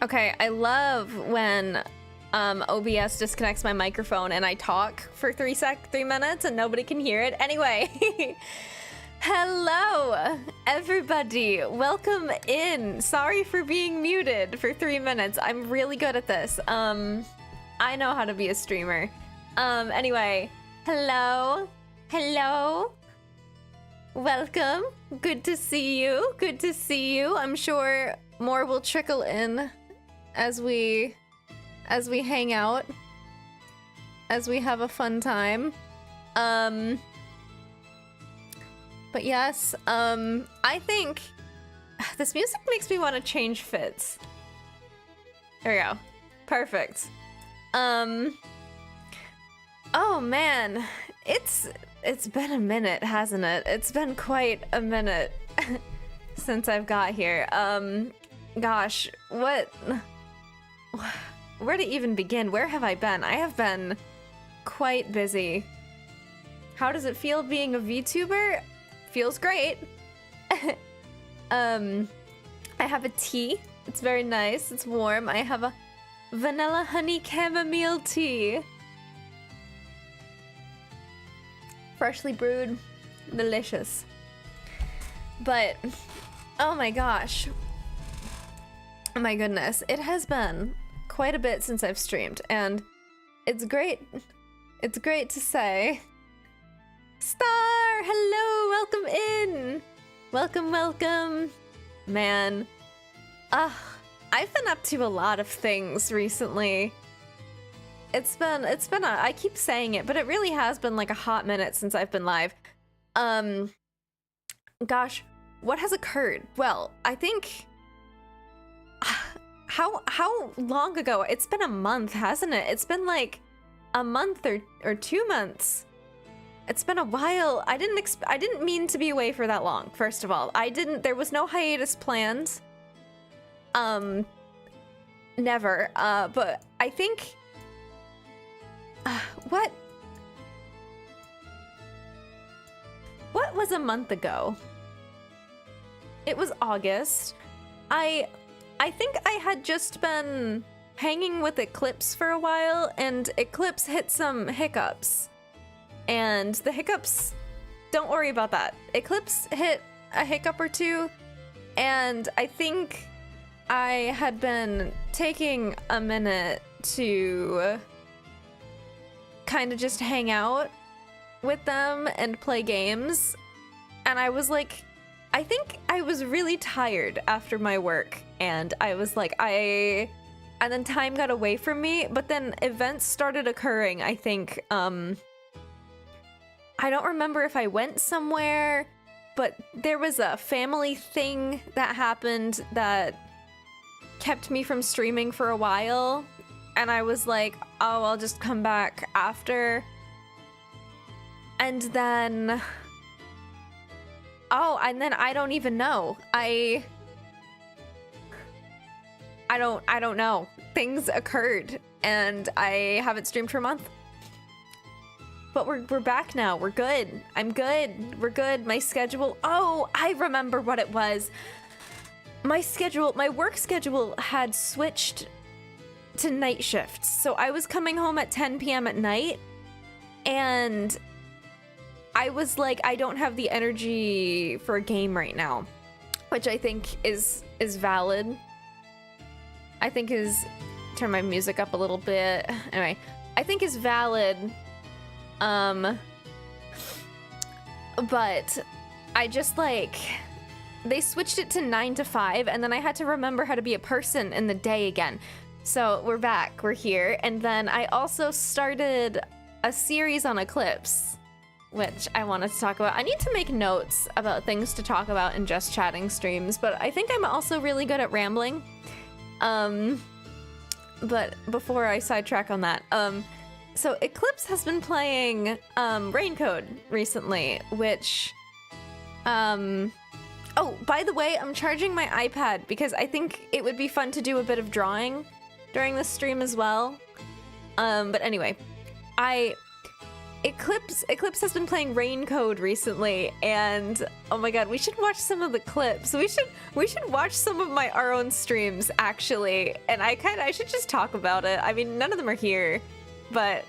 Okay, I love when OBS disconnects my microphone and I talk for 3 minutes and nobody can hear it. Anyway, hello everybody, welcome in. Sorry for being muted for 3 minutes. I'm really good at this. I know how to be a streamer. Anyway, hello, welcome. Good to see you. I'm sure more will trickle in as we hang out, as we have a fun time. But yes, I think this music makes me want to change fits. There we go. Perfect. Oh man, it's been a minute, hasn't it? It's been quite a minute since I've got here. Gosh, where to even begin? Where have I been? I have been quite busy. How does it feel being a VTuber? Feels great. I have a tea. It's very nice. It's warm. I have a vanilla honey chamomile tea. Freshly brewed. Delicious. But, oh my gosh. My goodness, it has been quite a bit since I've streamed, and it's great to say, Star, hello, welcome in, welcome, man. I've been up to a lot of things recently. It's been I keep saying it, but it really has been like a hot minute since I've been live. Gosh, what has occurred? Well, I think, how long ago? It's been a month, hasn't it? It's been like a month or 2 months. It's been a while. I didn't mean to be away for that long, first of all. There was no hiatus planned. Never. But I think, what was a month ago? It was August. I think I had just been hanging with Eclipse for a while, and Eclipse hit some hiccups. And the hiccups, don't worry about that. Eclipse hit a hiccup or two, and I think I had been taking a minute to kind of just hang out with them and play games. And I was like, I think I was really tired after my work, and I was like, and then time got away from me, but then events started occurring, I think. I don't remember if I went somewhere, but there was a family thing that happened that kept me from streaming for a while, and I was like, oh, I'll just come back after. And then I don't even know. I don't know. Things occurred, and I haven't streamed for a month. But we're back now. We're good. I'm good. We're good. My schedule. Oh, I remember what it was. My work schedule had switched to night shifts. So I was coming home at 10 p.m. at night, and I was like, I don't have the energy for a game right now, which I think is valid. I think turn my music up a little bit. Anyway, I think is valid. But I just they switched it to 9 to 5, and then I had to remember how to be a person in the day again. So we're back, we're here. And then I also started a series on Eclipse, which I wanted to talk about. I need to make notes about things to talk about in Just Chatting streams, but I think I'm also really good at rambling. But before I sidetrack on that, so Eclipse has been playing Raincode recently, which, oh, by the way, I'm charging my iPad because I think it would be fun to do a bit of drawing during this stream as well. But anyway, Eclipse has been playing Rain Code recently, and oh my god, we should watch some of the clips. We should watch some of our own streams actually, and I should just talk about it. I mean, none of them are here, but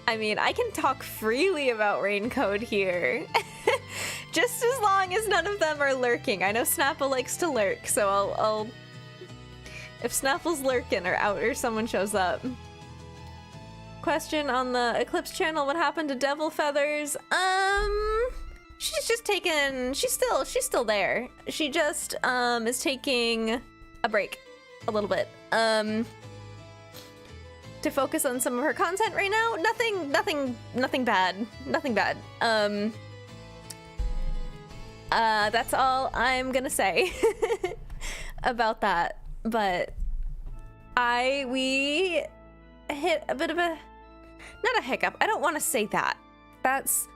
I mean, I can talk freely about Rain Code here. Just as long as none of them are lurking. I know Snapple likes to lurk, so I'll if Snapple's lurking or out or someone shows up. Question on the Eclipse channel, what happened to Devil Feathers? She's just taking, she's still there. She just is taking a break a little bit to focus on some of her content right now. Nothing bad. That's all I'm gonna say about that. But we hit a bit of a, not a hiccup. I don't want to say that. That's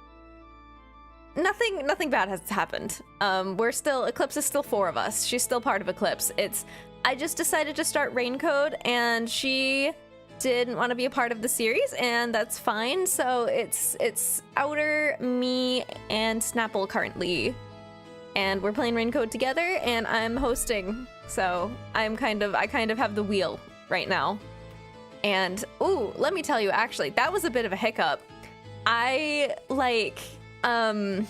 nothing bad has happened. Eclipse is still 4 of us. She's still part of Eclipse. I just decided to start Rain Code, and she didn't want to be a part of the series, and that's fine. So it's Outer, me, and Snapple currently, and we're playing Rain Code together, and I'm hosting. So I kind of have the wheel right now. And ooh, let me tell you, actually, that was a bit of a hiccup. I didn't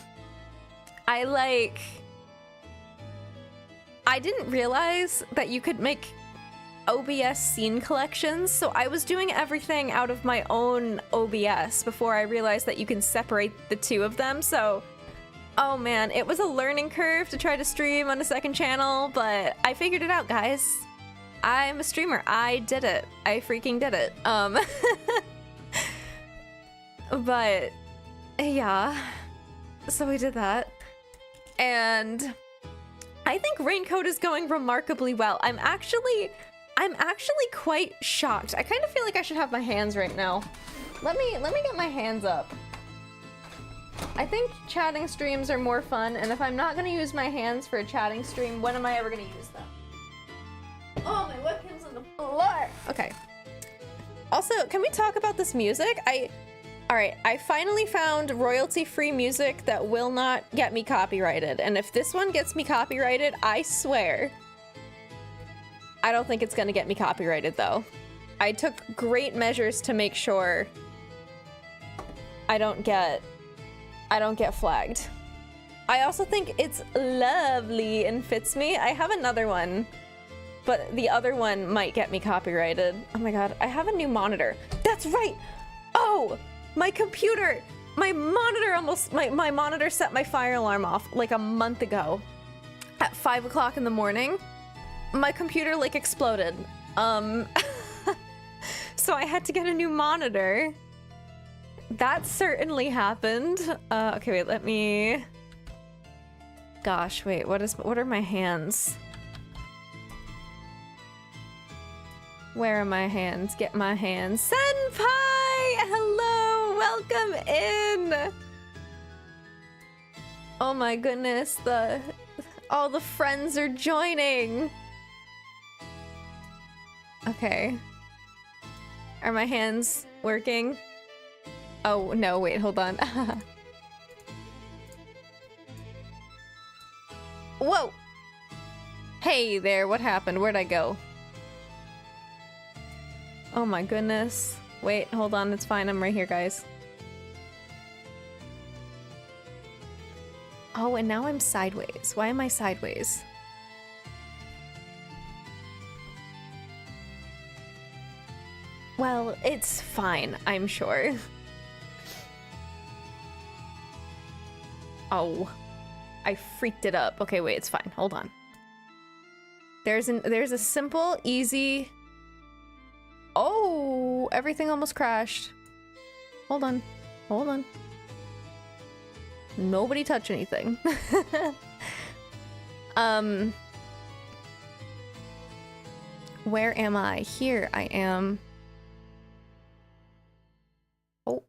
realize that you could make OBS scene collections, so I was doing everything out of my own OBS before I realized that you can separate the 2 of them. So, oh man, it was a learning curve to try to stream on a second channel, but I figured it out, guys. I'm a streamer. I did it. I freaking did it. But yeah, so we did that, and I think Rain Code is going remarkably well. I'm actually quite shocked. I kind of feel like I should have my hands right now. Let me get my hands up. I think chatting streams are more fun, and if I'm not gonna use my hands for a chatting stream, when am I ever gonna use them? Oh, my webcam's on the floor. Okay. Also, can we talk about this music? Alright, I finally found royalty-free music that will not get me copyrighted. And if this one gets me copyrighted, I swear, I don't think it's gonna get me copyrighted, though. I took great measures to make sure I don't get flagged. I also think it's lovely and fits me. I have another one, but the other one might get me copyrighted. Oh my god, I have a new monitor. That's right! Oh! My computer! My monitor set my fire alarm off like a month ago. At 5 o'clock in the morning. My computer like exploded. So I had to get a new monitor. That certainly happened. Okay, wait, let me... Gosh, wait, what are my hands? Where are my hands? Get my hands. Senpai! Hello! Welcome in! Oh my goodness, all the friends are joining! Okay. Are my hands working? Oh, no, wait, hold on. Whoa! Hey there, what happened? Where'd I go? Oh my goodness. Wait, hold on, it's fine, I'm right here, guys. Oh, and now I'm sideways. Why am I sideways? Well, it's fine, I'm sure. Oh, I freaked it up. Okay, wait, it's fine. Hold on. There's a simple, easy... Oh, everything almost crashed. Hold on. Hold on. Nobody touch anything. Where am I? Here I am. Oh,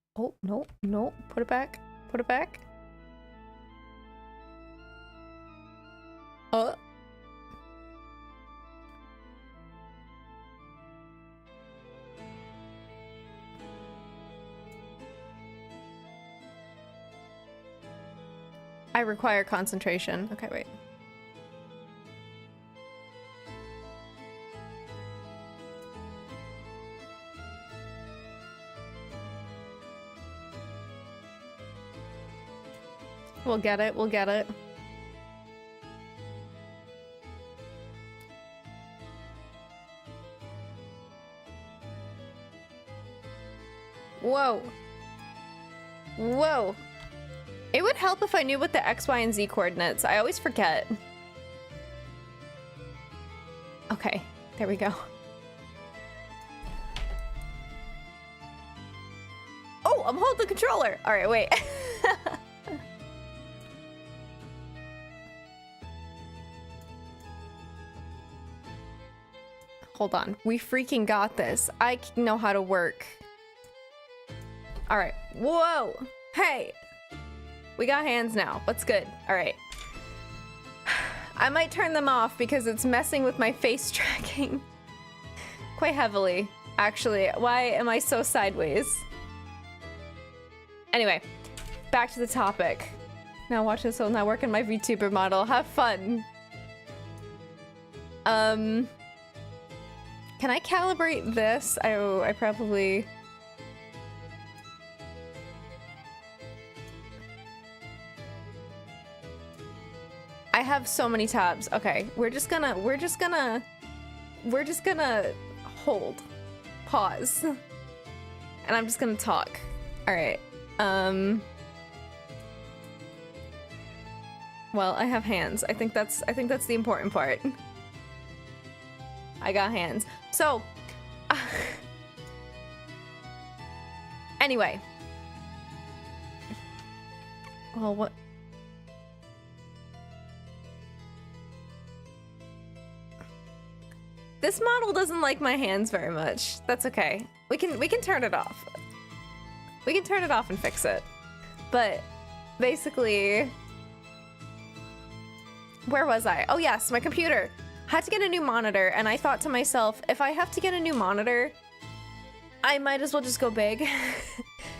no, no. Put it back. Put it back. I require concentration. Okay, wait. We'll get it, we'll get it. Whoa. Whoa. It would help if I knew what the X, Y, and Z coordinates. I always forget. Okay, there we go. Oh, I'm holding the controller. All right, wait. Hold on. We freaking got this. I know how to work. All right. Whoa. Hey. We got hands now. What's good? All right. I might turn them off because it's messing with my face tracking quite heavily. Actually, why am I so sideways? Anyway, back to the topic. Now watch this while now work on my VTuber model. Have fun. Can I calibrate this? I probably... I have so many tabs. Okay, we're just gonna hold, pause, and I'm just gonna talk. All right. Well, I have hands. I think that's the important part. I got hands. So, anyway. Well, what? This model doesn't like my hands very much. That's okay. We can turn it off. We can turn it off and fix it. But basically, where was I? Oh yes, my computer. I had to get a new monitor, and I thought to myself, if I have to get a new monitor, I might as well just go big.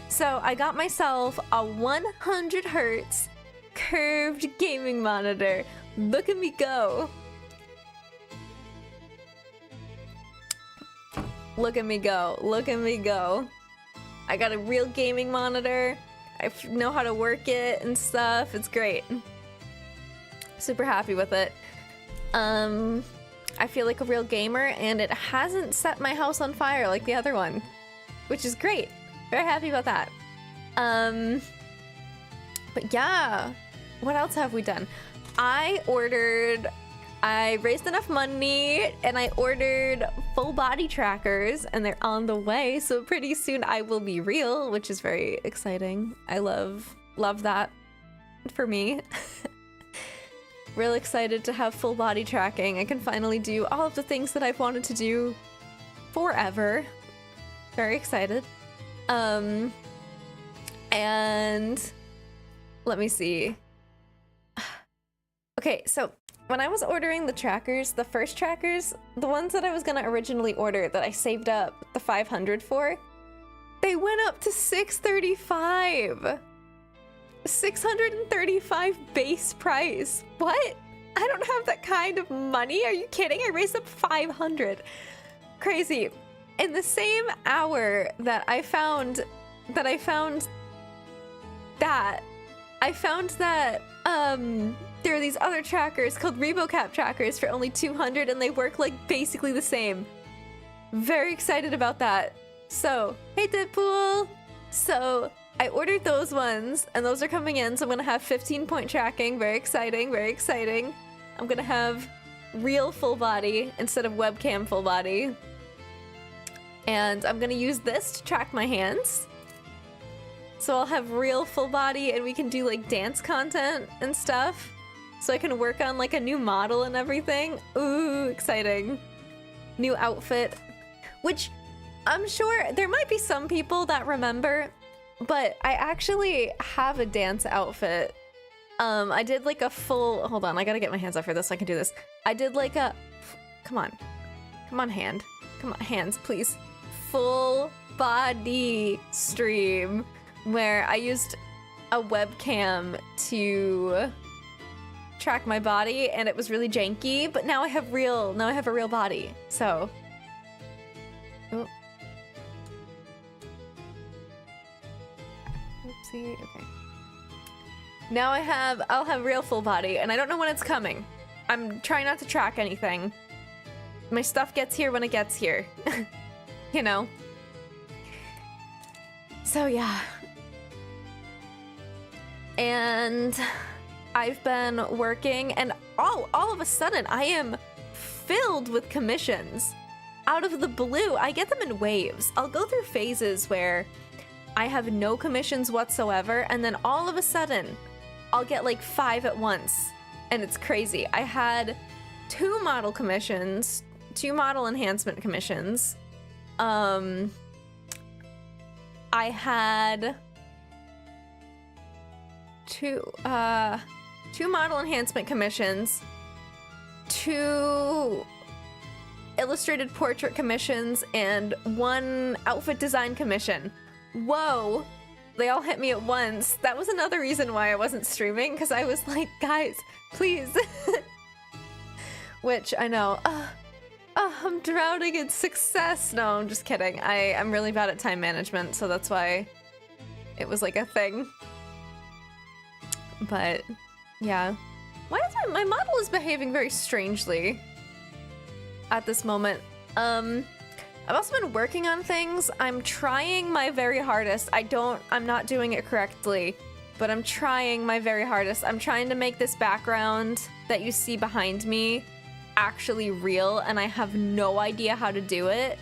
So I got myself a 100 hertz curved gaming monitor. Look at me go. Look at me go. Look at me go. I got a real gaming monitor. I know how to work it and stuff. It's great. Super happy with it. I feel like a real gamer, and it hasn't set my house on fire like the other one, which is great. Very happy about that. But yeah, what else have we done? I raised enough money and I ordered full body trackers, and they're on the way. So pretty soon I will be real, which is very exciting. I love that for me. Real excited to have full body tracking. I can finally do all of the things that I've wanted to do forever. Very excited. And let me see. Okay, so when I was ordering the trackers, the first trackers, the ones that I was gonna originally order that I saved up the 500 for, they went up to 635. 635 base price. What? I don't have that kind of money. Are you kidding? I raised up 500. Crazy. In the same hour that I found that there are these other trackers called ReboCap trackers for only 200, and they work like basically the same. Very excited about that. So, hey Deadpool. So I ordered those ones, and those are coming in, so I'm gonna have 15-point tracking. Very exciting, very exciting. I'm gonna have real full body instead of webcam full body. And I'm gonna use this to track my hands. So I'll have real full body, and we can do like dance content and stuff. So I can work on like a new model and everything. Ooh, exciting. New outfit, which I'm sure there might be some people that remember, but I actually have a dance outfit. I did like a full, hold on, I gotta get my hands up for this so I can do this. I did like a, come on hand. Come on, hands, please. Full body stream where I used a webcam to track my body, and it was really janky, but now I have a real body. So oh. Oopsie. Okay. Now I'll have real full body, and I don't know when it's coming. I'm trying not to track anything. My stuff gets here when it gets here. You know? So yeah. And I've been working, and all of a sudden I am filled with commissions. Out of the blue, I get them in waves. I'll go through phases where I have no commissions whatsoever, and then all of a sudden I'll get like 5 at once, and it's crazy. I had 2 model commissions, 2 model enhancement commissions. I had 2 model enhancement commissions, 2 illustrated portrait commissions, and 1 outfit design commission. Whoa! They all hit me at once. That was another reason why I wasn't streaming, because I was like, guys, please. Which, I know. I'm drowning in success. No, I'm just kidding. I'm really bad at time management, so that's why it was like a thing. But, yeah. Why is my model is behaving very strangely at this moment. I've also been working on things. I'm trying my very hardest. I'm not doing it correctly, but I'm trying my very hardest. I'm trying to make this background that you see behind me actually real, and I have no idea how to do it.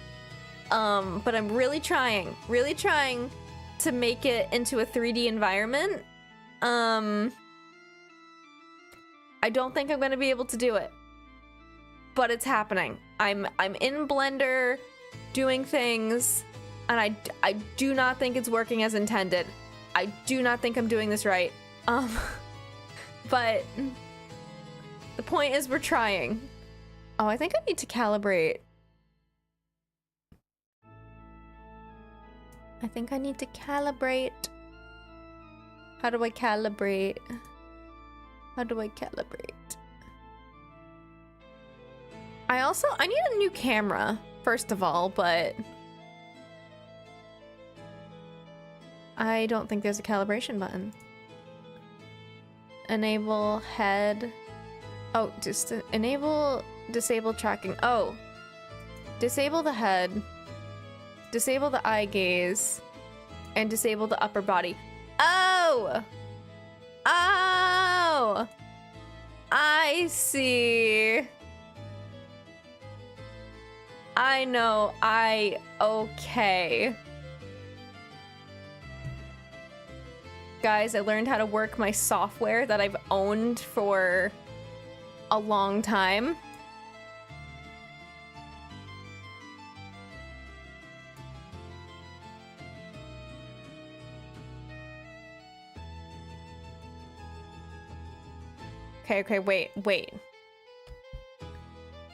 But I'm really trying to make it into a 3D environment. I don't think I'm gonna be able to do it, but it's happening. I'm in Blender doing things, and I do not think it's working as intended. I do not think I'm doing this right. But the point is we're trying. Oh, I think I need to calibrate. I think I need to calibrate. How do I calibrate? How do I calibrate? I need a new camera, first of all, but I don't think there's a calibration button. Enable head. Oh, just enable disable tracking. Oh, disable the head, disable the eye gaze, and disable the upper body. Oh! Oh! I see. I know. Okay. Guys, I learned how to work my software that I've owned for a long time. Okay, wait.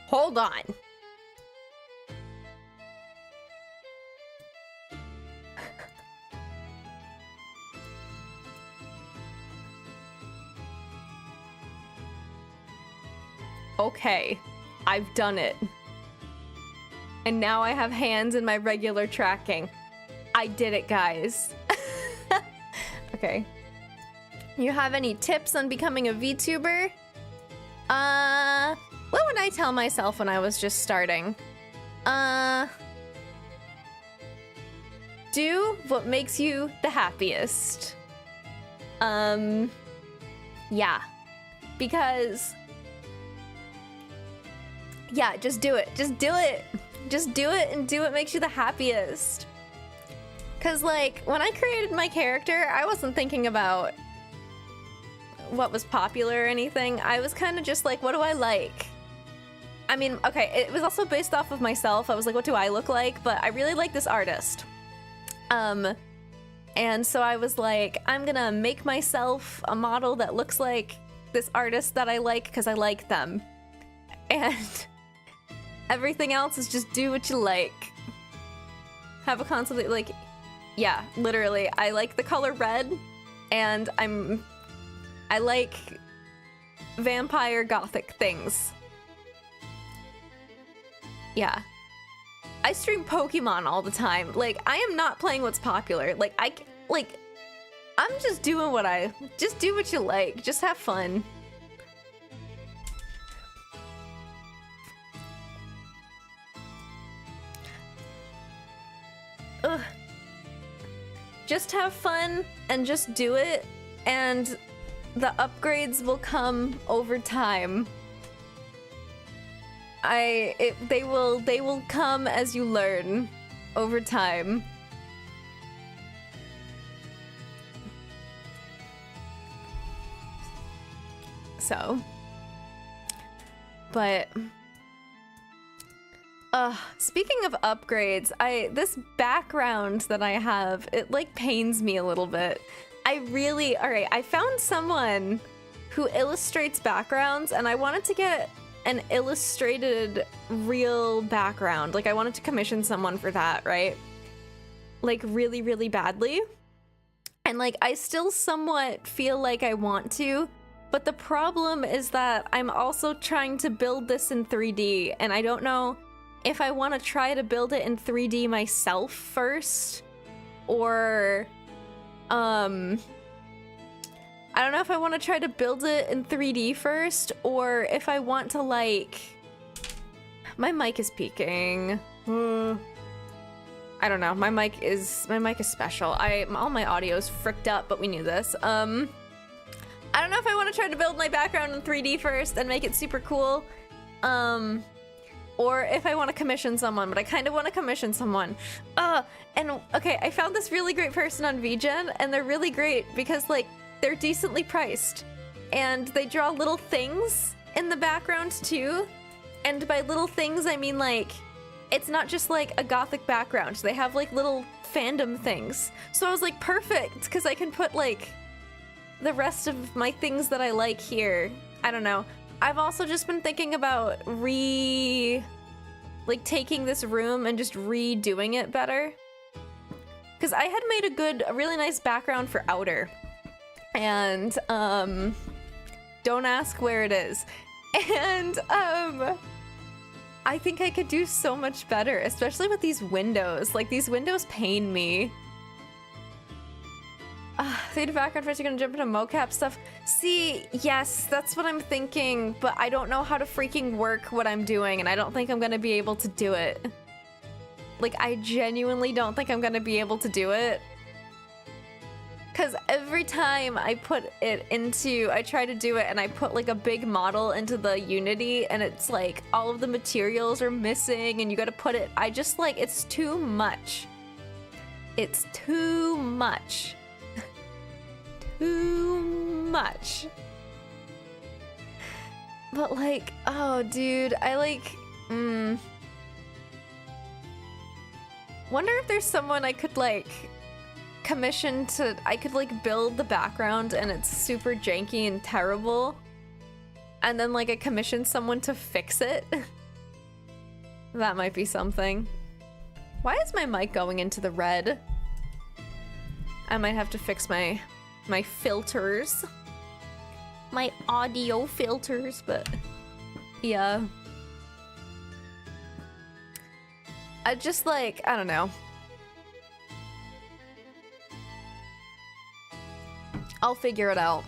Hold on. Okay, I've done it. And now I have hands in my regular tracking. I did it, guys. Okay. You have any tips on becoming a VTuber? What would I tell myself when I was just starting? Do what makes you the happiest. Yeah. Because yeah, just do it. Just do it. Just do it and do what makes you the happiest. Cause like, when I created my character, I wasn't thinking about what was popular or anything. I was kind of just like, what do I like? I mean, okay, it was also based off of myself. I was like, what do I look like? But I really like this artist. And so I was like, I'm gonna make myself a model that looks like this artist that I like because I like them. And everything else is just do what you like. Have a constantly, like, yeah, literally. I like the color red. and I like vampire gothic things. Yeah. I stream Pokemon all the time. Like, I am not playing what's popular. Like, I'm just doing just do what you like. Just have fun. Ugh. Just have fun and just do it, and the upgrades will come over time. They will come as you learn over time. So, but speaking of upgrades, this background that I have, it like pains me a little bit. Alright, I found someone who illustrates backgrounds, and I wanted to get an illustrated real background. Like, I wanted to commission someone for that, right? Like, really, really badly. And like, I still somewhat feel like I want to, but the problem is that I'm also trying to build this in 3D, and I don't know if I want to try to build it in 3D myself first, or I don't know if I want to try to build it in 3D first, or if I want to, like... My mic is peaking. I don't know. My mic is special. All my audio is fricked up, but we knew this. I don't know if I want to try to build my background in 3D first and make it super cool. Or if I want to commission someone, but I kind of want to commission someone. And okay, I found this really great person on VGen, and they're really great because, like, they're decently priced. And they draw little things in the background, too. And by little things, I mean, like, it's not just, like, a gothic background. They have, like, little fandom things. So I was like, perfect, because I can put, like, the rest of my things that I like here. I don't know. I've also just been thinking about taking this room and just redoing it better. Because I had made a really nice background for Outer. And, don't ask where it is. And, I think I could do so much better, especially with these windows. Like, these windows pain me. Say the background first, you're gonna jump into mocap stuff. See, yes, that's what I'm thinking, but I don't know how to freaking work what I'm doing, and I don't think I'm gonna be able to do it. Like, I genuinely don't think I'm gonna be able to do it. Because every time I try to do it, and I put, like, a big model into the Unity, and it's, like, all of the materials are missing, and you gotta put it... I just, like, it's too much. It's too much. Too much. But, like, oh, dude, I, like... Wonder if there's someone I could, like... commission to... I could, like, build the background and it's super janky and terrible, and then, like, I commission someone to fix it. That might be something. Why is my mic going into the red? I might have to fix my filters. My audio filters, but yeah. I just, like, I don't know. I'll figure it out.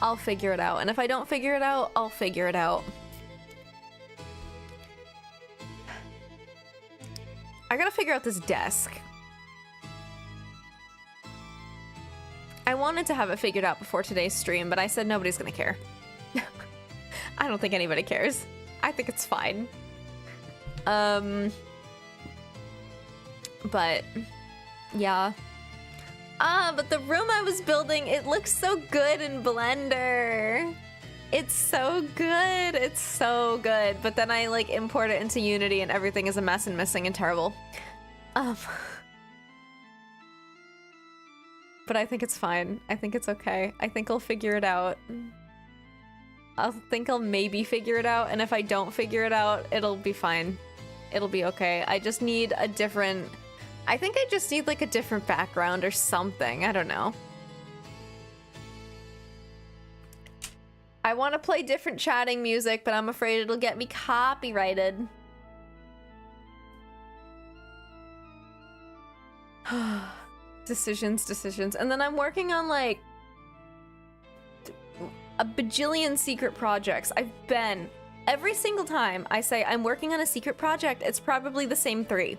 I'll figure it out. And if I don't figure it out, I'll figure it out. I gotta figure out this desk. I wanted to have it figured out before today's stream, but I said nobody's gonna care. I don't think anybody cares. I think it's fine. But yeah. But the room I was building, it looks so good in Blender. It's so good. It's so good. But then I, like, import it into Unity and everything is a mess and missing and terrible. But I think it's fine. I think it's okay. I think I'll figure it out. I'll maybe figure it out, and if I don't figure it out, it'll be fine. It'll be okay. I just need a different... I think I just need, like, a different background or something. I don't know. I want to play different chatting music, but I'm afraid it'll get me copyrighted. Decisions. And then I'm working on like a bajillion secret projects. Every single time I say I'm working on a secret project, it's probably the same 3.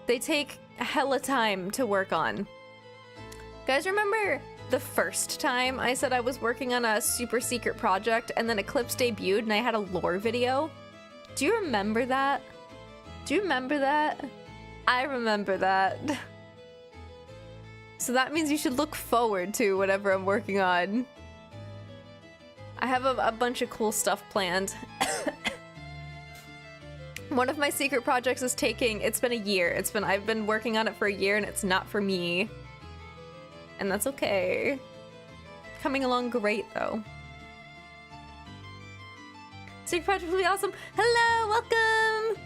They take hella time to work on. Guys, remember the first time I said I was working on a super secret project and then Eclipse debuted and I had a lore video? Do you remember that? Do you remember that? I remember that. So that means you should look forward to whatever I'm working on. I have a bunch of cool stuff planned. One of my secret projects is it's been a year. I've been working on it for a year and it's not for me. And that's okay. Coming along great though. Secret project will be awesome. Hello, welcome!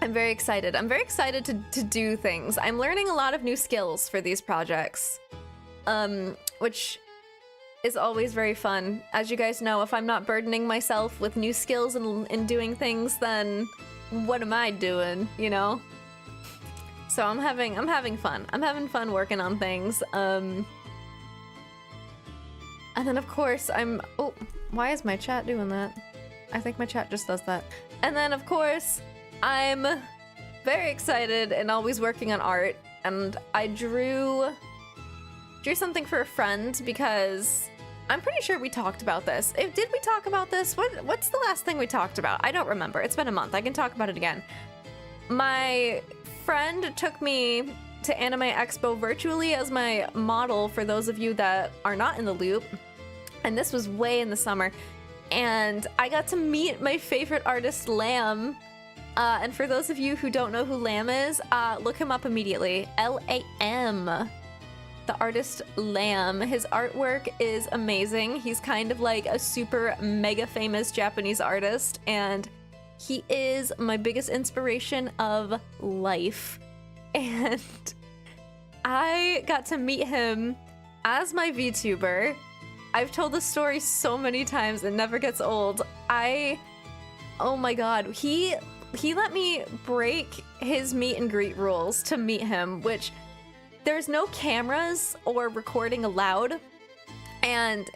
I'm very excited. I'm very excited to do things. I'm learning a lot of new skills for these projects. Which is always very fun. As you guys know, if I'm not burdening myself with new skills and doing things, then what am I doing, you know? So I'm having fun. I'm having fun working on things. And then of course oh, why is my chat doing that? I think my chat just does that. And then of course, I'm very excited and always working on art. And I drew something for a friend because I'm pretty sure we talked about this. Did we talk about this? What's the last thing we talked about? I don't remember. It's been a month. I can talk about it again. My friend took me to Anime Expo virtually as my model for those of you that are not in the loop. And this was way in the summer. And I got to meet my favorite artist, Lamb. And for those of you who don't know who Lamb is, look him up immediately. Lam. The artist Lamb. His artwork is amazing. He's kind of like a super mega famous Japanese artist, and he is my biggest inspiration of life. And I got to meet him as my VTuber. I've told this story so many times, it never gets old. Oh my god, he let me break his meet and greet rules to meet him, which there's no cameras or recording allowed, and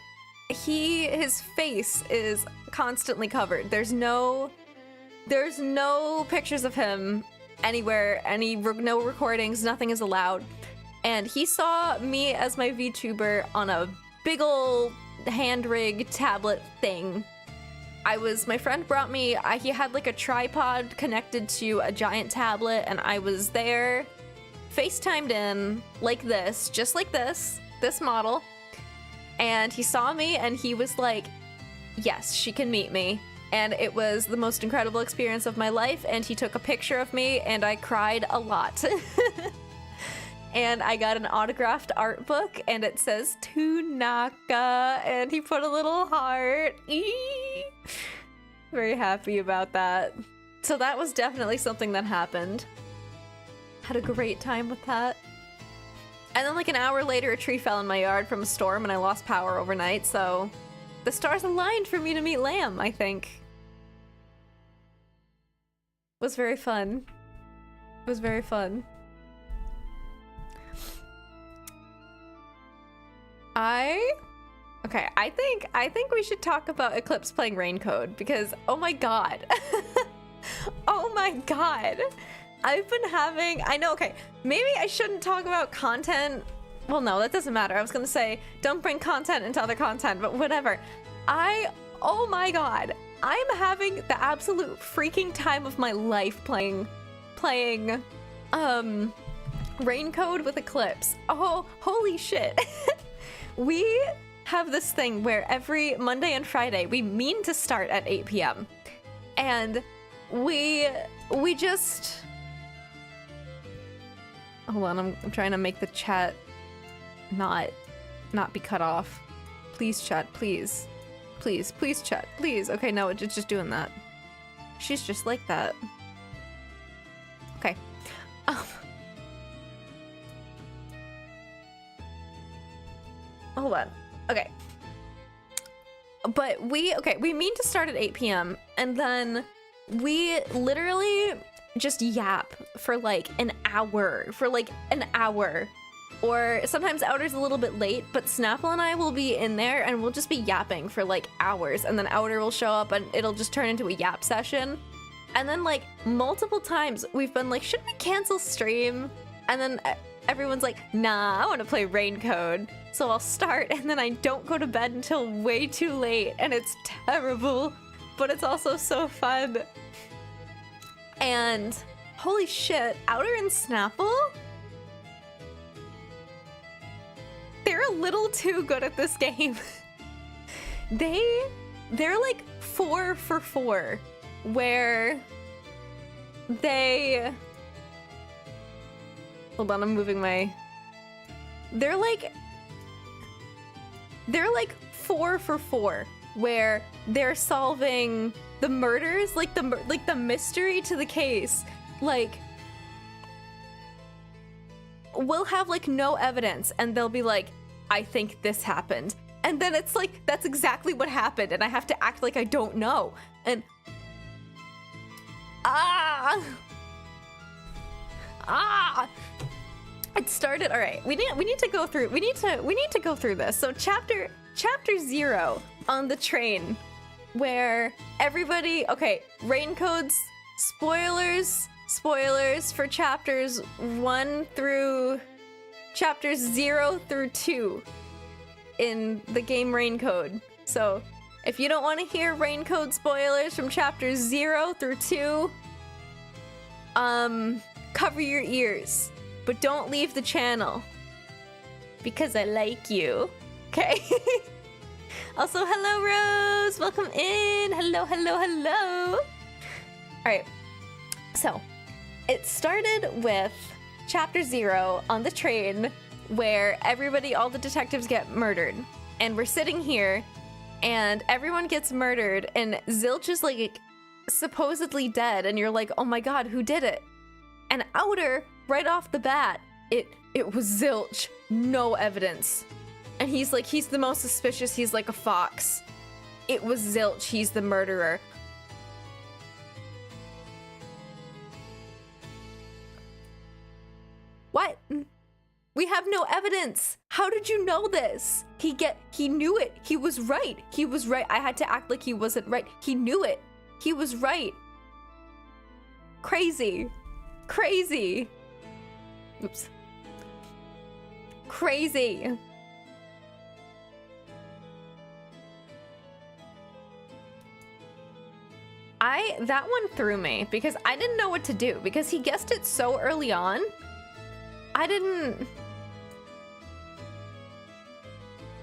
his face is constantly covered. There's no pictures of him anywhere, no recordings, nothing is allowed. And he saw me as my VTuber on a big ol' hand rig tablet thing. My friend brought me, he had like a tripod connected to a giant tablet, and I was there FaceTimed in like this, just like this model, and he saw me and he was like, yes, she can meet me. And it was the most incredible experience of my life, and he took a picture of me and I cried a lot. And I got an autographed art book and it says to Naka, and he put a little heart. Eee! Very happy about that. So that was definitely something that happened. Had a great time with that. And then like an hour later, a tree fell in my yard from a storm and I lost power overnight, so the stars aligned for me to meet Lamb, I think. It was very fun. It was very fun. Okay, I think we should talk about Eclipse playing Rain Code, because oh my god. Oh my god. I know, okay, maybe I shouldn't talk about content. Well, no, that doesn't matter. I was gonna say, don't bring content into other content, but whatever. Oh my god, I'm having the absolute freaking time of my life playing Rain Code with Eclipse. Oh, holy shit. We have this thing where every Monday and Friday, we mean to start at 8 p.m. And we just... Hold on, I'm trying to make the chat not be cut off. Please, chat, please. Please, chat, please. Okay, no, it's just doing that. She's just like that. Okay. Hold on. Okay. But we mean to start at 8 p.m. and then we literally just yap for like an hour. Or sometimes Outer's a little bit late, but Snapple and I will be in there and we'll just be yapping for like hours, and then Outer will show up and it'll just turn into a yap session. And then like multiple times we've been like, should we cancel stream? And then everyone's like, nah, I want to play Rain Code. So I'll start and then I don't go to bed until way too late, and it's terrible, but it's also so fun. And holy shit, Outer and Snapple? They're a little too good at this game. They're like 4 for 4, where they... Hold on, I'm moving my... They're like 4 for 4, where they're solving the murders, like the mystery to the case. Like, we'll have like no evidence and they'll be like, I think this happened. And then it's like, that's exactly what happened, and I have to act like I don't know. And it started. All right, we need to go through this. So chapter 0 on the train, where everybody, okay, Rain Code's spoilers for chapters 1 through chapters 0 through 2 in the game Rain Code. So if you don't want to hear Rain Code spoilers from chapters 0 through 2, cover your ears, but don't leave the channel because I like you. Okay. Also, hello Rose, welcome in. Hello. All right, so it started with chapter 0 on the train, where all the detectives get murdered, and we're sitting here and everyone gets murdered and Zilch is like supposedly dead, and you're like, oh my god, who did it? And Outer, right off the bat, it was Zilch, no evidence. And he's the most suspicious, he's like a fox. It was Zilch, he's the murderer. What? We have no evidence. How did you know this? He knew it. He was right. I had to act like he wasn't right. He knew it. He was right. Crazy. Oops. Crazy. That one threw me because I didn't know what to do, because he guessed it so early on.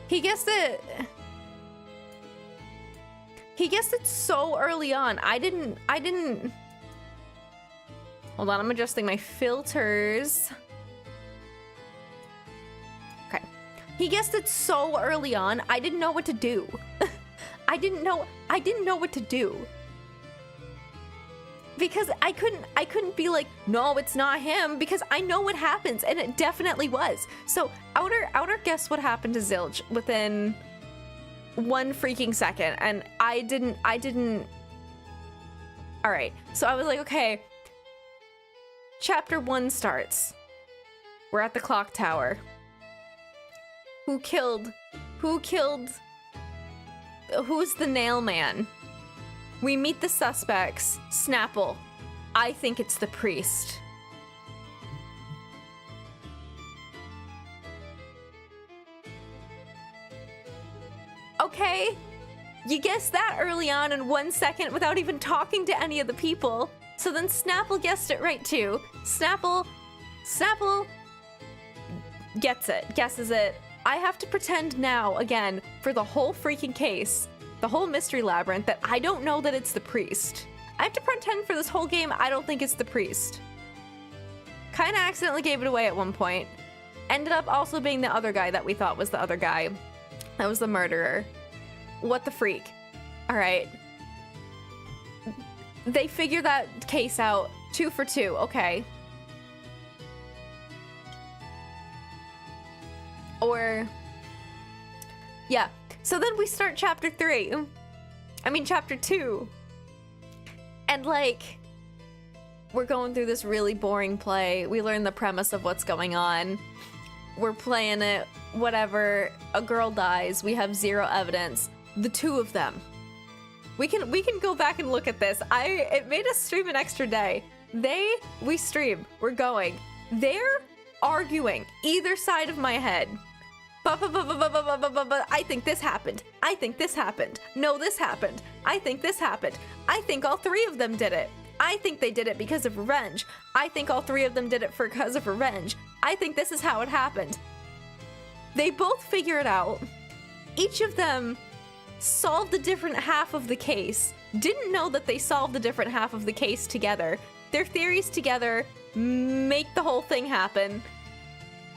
He guessed it so early on. I didn't. Hold on, I'm adjusting my filters. Okay. He guessed it so early on, I didn't know what to do. I didn't know what to do. Because I couldn't be like, no, it's not him, because I know what happens, and it definitely was. So Outer guessed what happened to Zilch within 1 freaking second, and I didn't. All right, so I was like, okay. Chapter 1 starts. We're at the clock tower. Who's the nail man? We meet the suspects. Snapple. I think it's the priest. Okay. You guessed that early on in 1 second without even talking to any of the people. So then Snapple guessed it right too. Snapple guesses it. I have to pretend now, again, for the whole freaking case, the whole mystery labyrinth, that I don't know that it's the priest. I have to pretend for this whole game I don't think it's the priest. Kinda accidentally gave it away at one point. Ended up also being the other guy that we thought was the other guy. That was the murderer. What the freak? Alright. They figure that case out. 2 for 2, okay. Or... Yeah. So then we start chapter 3. I mean, chapter 2. And, like, we're going through this really boring play. We learn the premise of what's going on. We're playing it, whatever. A girl dies. We have zero evidence. The two of them. We can go back and look at this. It made us stream an extra day. We stream. We're going. They're arguing either side of my head. I think this happened. I think this happened. No, this happened. I think this happened. I think all three of them did it. I think they did it because of revenge. I think all three of them did it because of revenge. I think this is how it happened. They both figure it out. Each of them solved a different half of the case. Didn't know that they solved a different half of the case together. Their theories together make the whole thing happen.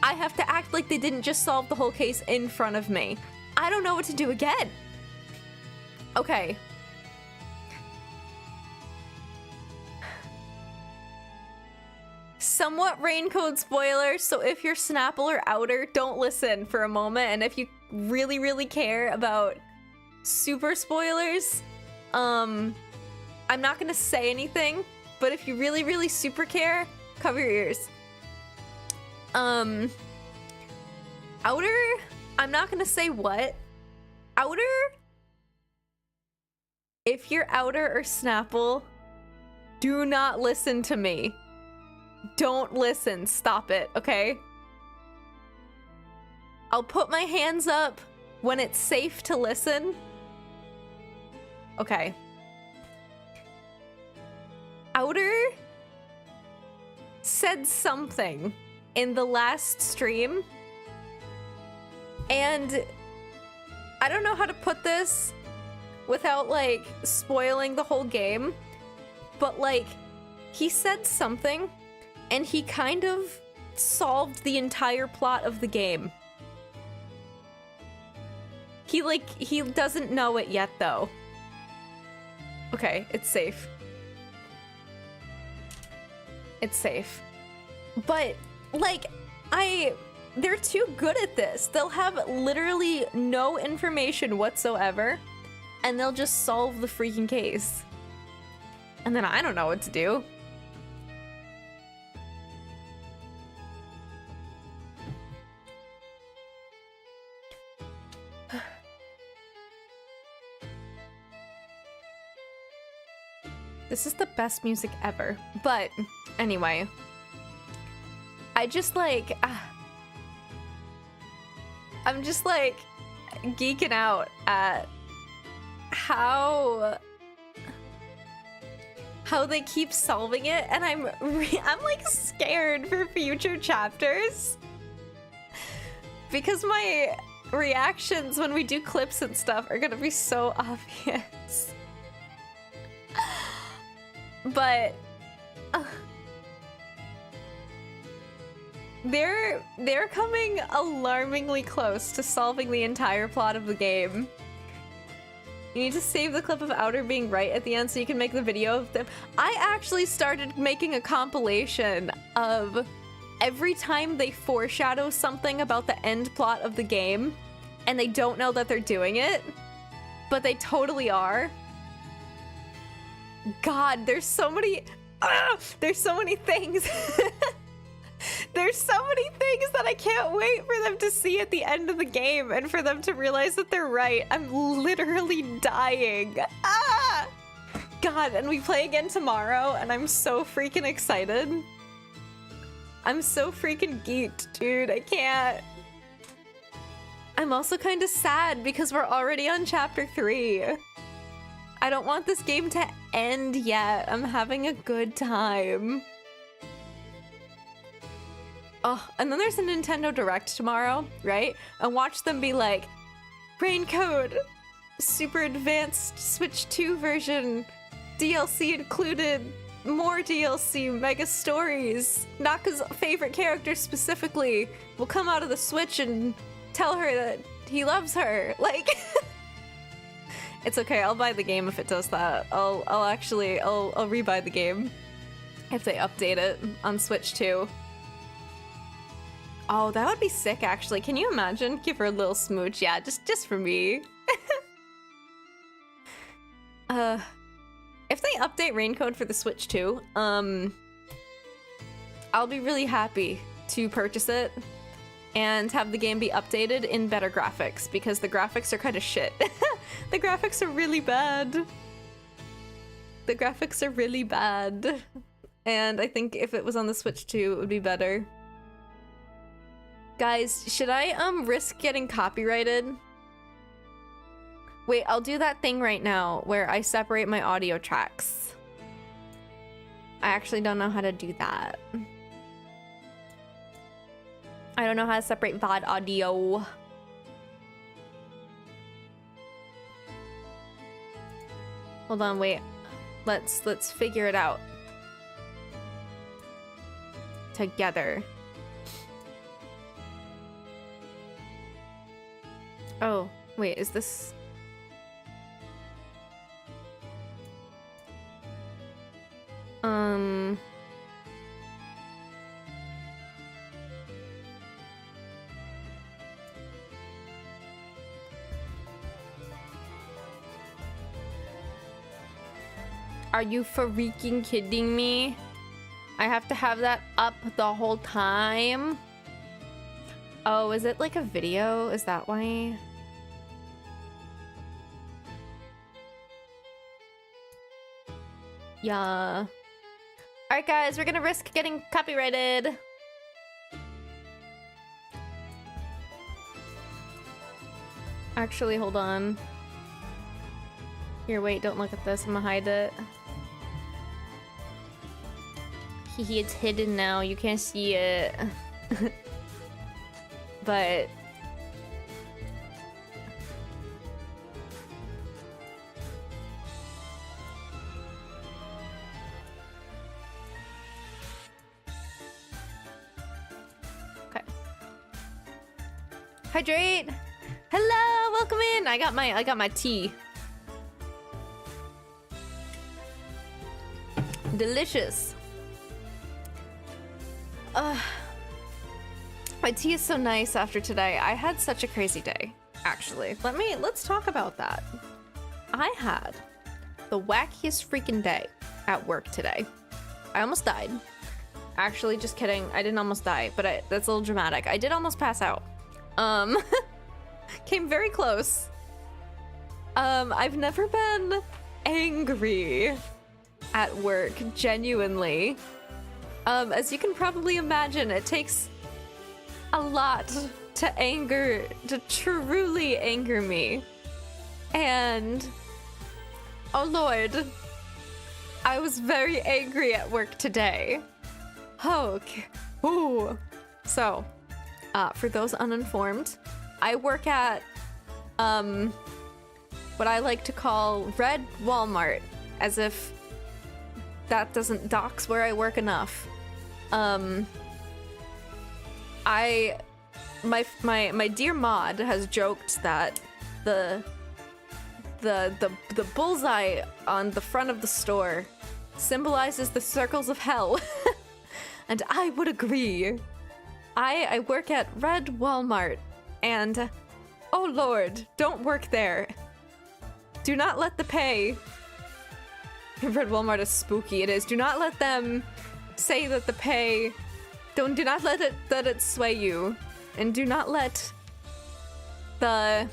I have to act like they didn't just solve the whole case in front of me. I don't know what to do again. Okay. Somewhat Raincode spoiler, so if you're Snapple or Outer, don't listen for a moment. And if you really, really care about super spoilers, I'm not gonna say anything, but if you really, really super care, cover your ears. Outer, I'm not gonna say what. Outer, if you're Outer or Snapple, do not listen to me. Don't listen, stop it, okay? I'll put my hands up when it's safe to listen. Okay. Outer said something in the last stream, and I don't know how to put this without, like, spoiling the whole game, but, like, he said something, and he kind of solved the entire plot of the game. He doesn't know it yet, though. Okay, it's safe. It's safe. But, like, they're too good at this. They'll have literally no information whatsoever, and they'll just solve the freaking case. And then I don't know what to do. This is the best music ever. But anyway, I just like, I'm just like geeking out at how they keep solving it, and I'm like scared for future chapters because my reactions when we do clips and stuff are gonna be so obvious. But they're coming alarmingly close to solving the entire plot of the game. You need to save the clip of Outer being right at the end so you can make the video of them. I actually started making a compilation of every time they foreshadow something about the end plot of the game and they don't know that they're doing it, but they totally are. God, there's so many things. There's so many things that I can't wait for them to see at the end of the game and for them to realize that they're right. I'm literally dying. Ah! God, and we play again tomorrow, and I'm so freaking excited. I'm so freaking geeked, dude. I can't. I'm also kind of sad because we're already on chapter 3. I don't want this game to end yet. I'm having a good time. Oh, and then there's a Nintendo Direct tomorrow, right? And watch them be like, Raincode, super advanced Switch 2 version, DLC included, more DLC, mega stories. Naka's favorite character specifically will come out of the Switch and tell her that he loves her. Like, it's okay, I'll buy the game if it does that. I'll rebuy the game if they update it on Switch 2. Oh, that would be sick, actually. Can you imagine? Give her a little smooch. Yeah, just for me. If they update Raincode for the Switch too, I'll be really happy to purchase it and have the game be updated in better graphics, because the graphics are kind of shit. The graphics are really bad. The graphics are really bad. And I think if it was on the Switch too, it would be better. Guys, should I risk getting copyrighted? Wait, I'll do that thing right now where I separate my audio tracks. I actually don't know how to do that. I don't know how to separate VOD audio. Hold on, wait. Let's figure it out. Together. Oh, wait, is this... Are you freaking kidding me? I have to have that up the whole time? Oh, is it like a video? Is that why? Yeah. Alright guys, we're gonna risk getting copyrighted. Actually, hold on. Here, wait, don't look at this. I'm gonna hide it. Hehe, it's hidden now. You can't see it. But... okay. Hydrate! Hello! Welcome in! I got my tea. Delicious. My tea is so nice after today. I had such a crazy day, actually. Let's talk about that. I had the wackiest freaking day at work today. I almost died. Actually, just kidding. I didn't almost die, but that's a little dramatic. I did almost pass out. Came very close. I've never been angry at work, genuinely. As you can probably imagine, it takes a lot to truly anger me. And, oh lord, I was very angry at work today. Okay. Ooh. So, for those uninformed, I work at, what I like to call Red Walmart, as if that doesn't dox where I work enough. My dear mod has joked that the bullseye on the front of the store symbolizes the circles of hell. And I would agree. I work at Red Walmart, and oh lord, don't work there. Do not let the pay... Red Walmart is spooky, it is. Do not let them say that the pay... Do not let it sway you. And do not let the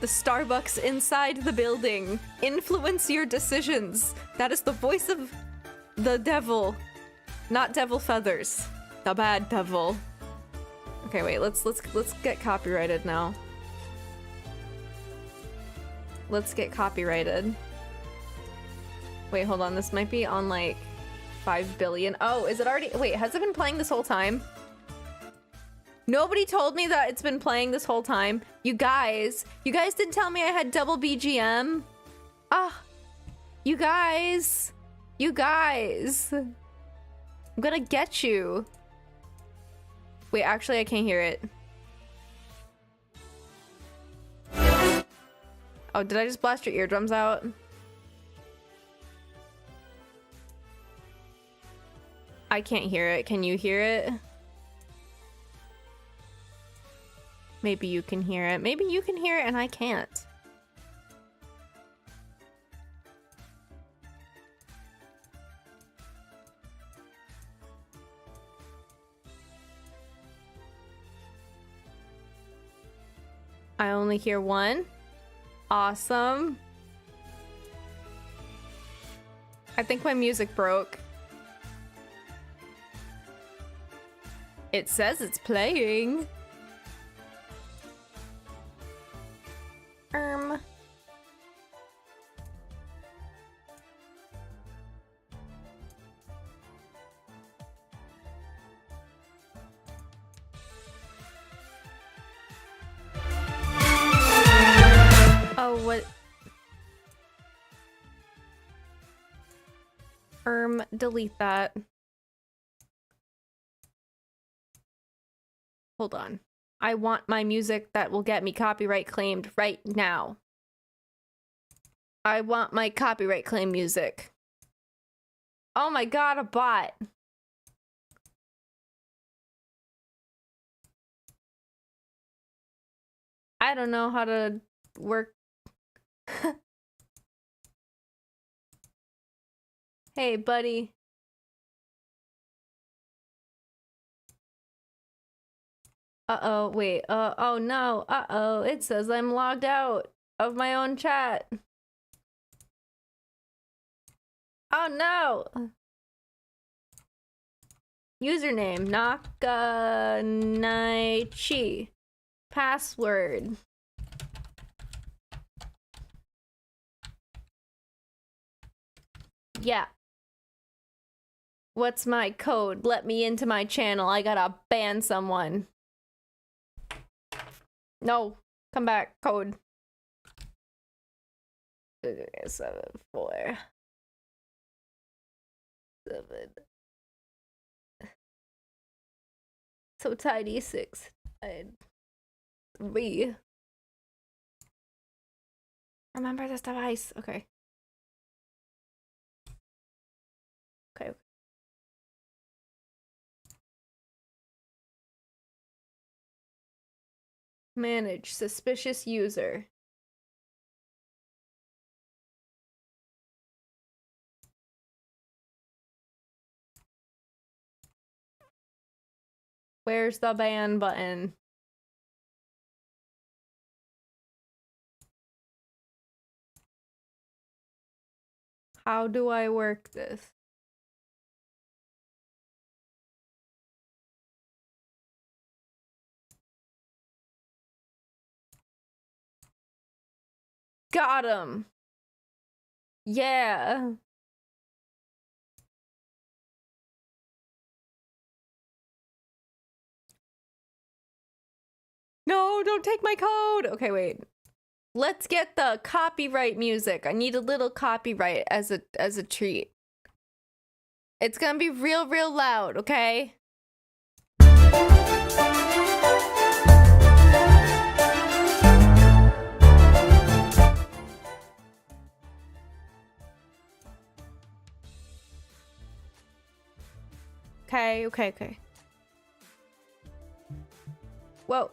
Starbucks inside the building influence your decisions. That is the voice of the devil, not devil feathers. The bad devil. Okay, wait, let's get copyrighted now. Let's get copyrighted. Wait, hold on, this might be on like 5 billion. Oh, is it already? Wait, has it been playing this whole time? Nobody told me that it's been playing this whole time. You guys didn't tell me I had double BGM. Ah, you guys. I'm gonna get you. Wait, actually I can't hear it. Oh, did I just blast your eardrums out? I can't hear it. Can you hear it? Maybe you can hear it. Maybe you can hear it and I can't. I only hear one. Awesome. I think my music broke. It says it's playing. Oh, what? Delete that. Hold on. I want my music that will get me copyright claimed right now. I want my copyright claim music. Oh my god, a bot. I don't know how to work. Hey, buddy. Uh-oh, wait. Oh no. Uh-oh, it says I'm logged out of my own chat. Oh no! Username, Nakanaichi. Password. Yeah. What's my code? Let me into my channel. I gotta ban someone. No. Come back. Code. 747. So tidy 6. 3. Remember this device. Okay. Okay. Manage suspicious user. Where's the ban button? How do I work this? Got him. Yeah. No, don't take my code. Okay, wait. Let's get the copyright music. I need a little copyright as a treat. It's gonna be real loud, okay? Okay. Whoa.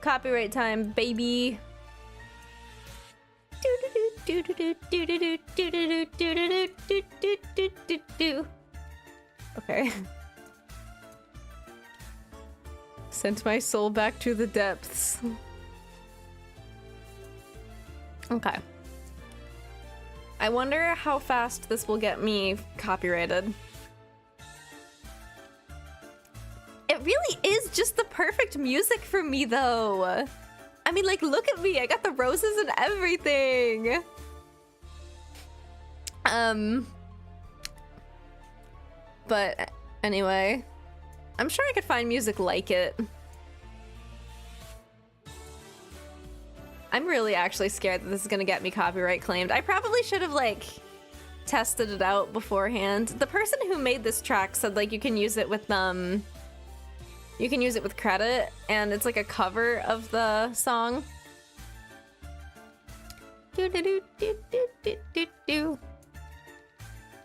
Copyright time, baby. Okay. Sent my soul back to the depths. Okay. I wonder how fast this will get me copyrighted. It really is just the perfect music for me, though. I mean, like, look at me. I got the roses and everything. But anyway, I'm sure I could find music like it. I'm really actually scared that this is gonna get me copyright claimed. I probably should have, like, tested it out beforehand. The person who made this track said, like, you can use it with, you can use it with credit, and it's like a cover of the song.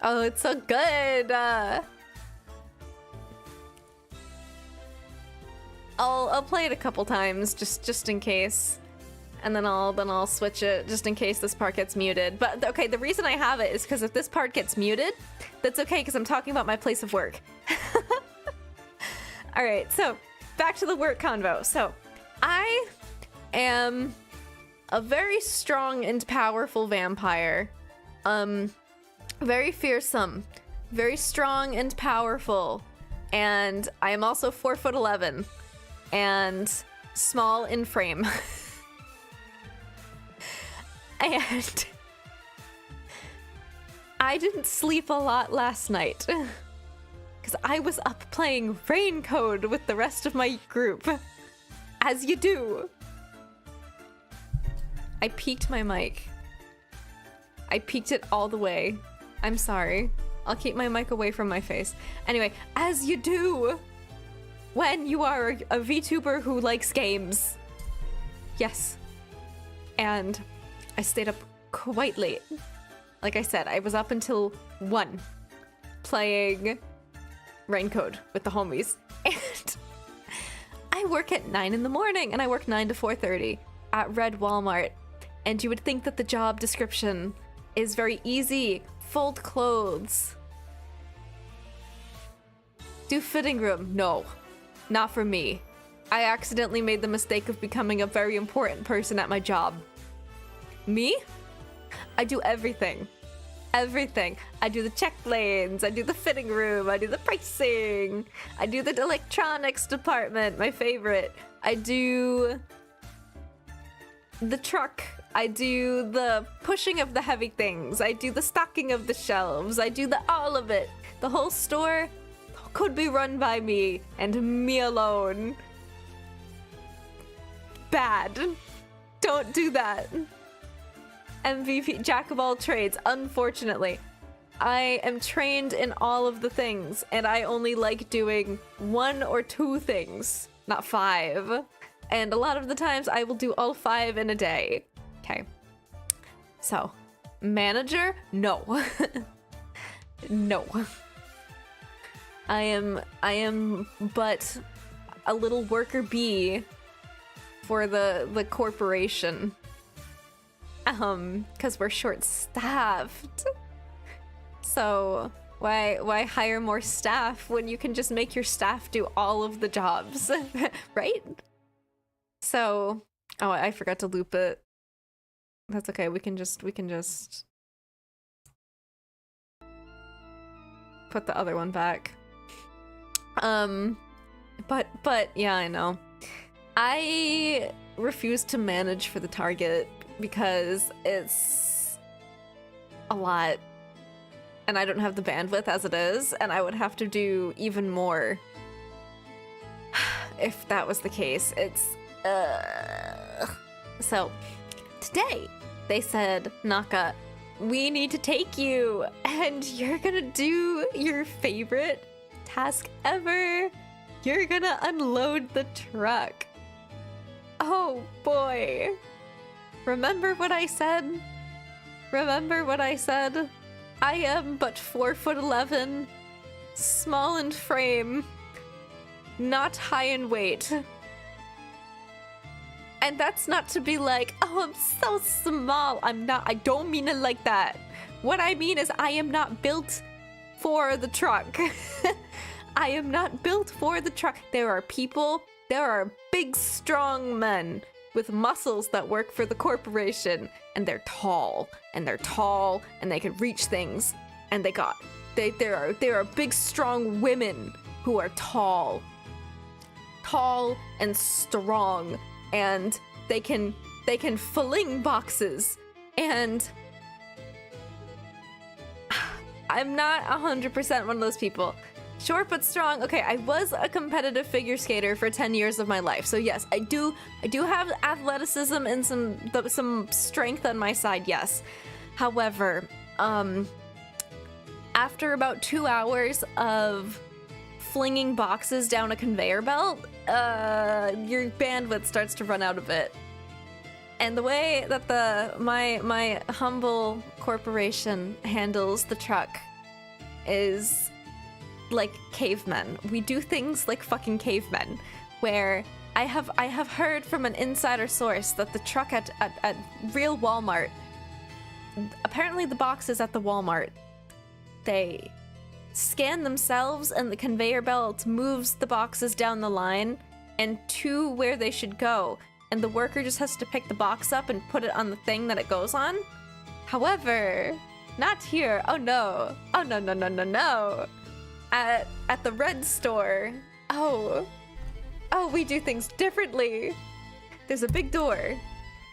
Oh, it's so good. I'll play it a couple times just in case. And then I'll switch it just in case this part gets muted. But okay, the reason I have it is because if this part gets muted, that's okay because I'm talking about my place of work. All right, so back to the work convo. So I am a very strong and powerful vampire. Very fearsome, very strong and powerful. And I am also 4'11" and small in frame. And I didn't sleep a lot last night because I was up playing Rain Code with the rest of my group, as you do. I peaked my mic. I peaked it all the way. I'm sorry. I'll keep my mic away from my face. Anyway, as you do when you are a VTuber who likes games. Yes. And I stayed up quite late. Like I said, I was up until 1 playing Rain Code with the homies. And I work at 9 in the morning and I work 9 to 4:30 at Red Walmart. And you would think that the job description is very easy. Fold clothes. Do fitting room. No, not for me. I accidentally made the mistake of becoming a very important person at my job. Me? I do everything. Everything. I do the check lanes, I do the fitting room, I do the pricing, I do the electronics department, my favorite. I do the truck, I do the pushing of the heavy things, I do the stocking of the shelves, I do all of it. The whole store could be run by me and me alone. Bad. Don't do that. MVP, jack of all trades. Unfortunately, I am trained in all of the things, and I only like doing 1 or 2 things, not 5. And a lot of the times, I will do all 5 in a day. Okay. So, manager? No. No. I am but a little worker bee for the corporation. Because we're short-staffed. So why hire more staff when you can just make your staff do all of the jobs, right? So, oh, I forgot to loop it. That's okay. We can just put the other one back. But yeah, I know. I refuse to manage for the target because it's a lot and I don't have the bandwidth as it is, and I would have to do even more if that was the case. It's so today they said, Naka, we need to take you and you're gonna do your favorite task ever. You're gonna unload the truck. Oh boy. Remember what I said? Remember what I said? I am but 4'11", small in frame, not high in weight. And that's not to be like, oh, I'm so small. I'm not, I don't mean it like that. What I mean is I am not built for the truck. I am not built for the truck. There are people, there are big, strong men with muscles that work for the corporation, and they're tall, and they can reach things, and there are big, strong women who are tall and strong, and they can fling boxes, and I'm not 100% one of those people. Short but strong. Okay, I was a competitive figure skater for 10 years of my life. So yes, I do have athleticism and some strength on my side, yes. However, after about 2 hours of flinging boxes down a conveyor belt, your bandwidth starts to run out of it. And the way that my humble corporation handles the truck is like cavemen. We do things like fucking cavemen. where I have heard from an insider source that the truck at real Walmart, apparently the boxes at the Walmart, they scan themselves and the conveyor belt moves the boxes down the line and to where they should go, and the worker just has to pick the box up and put it on the thing that it goes on. However, not here. Oh no. Oh no no no no no. At the red store. Oh, we do things differently. There's a big door.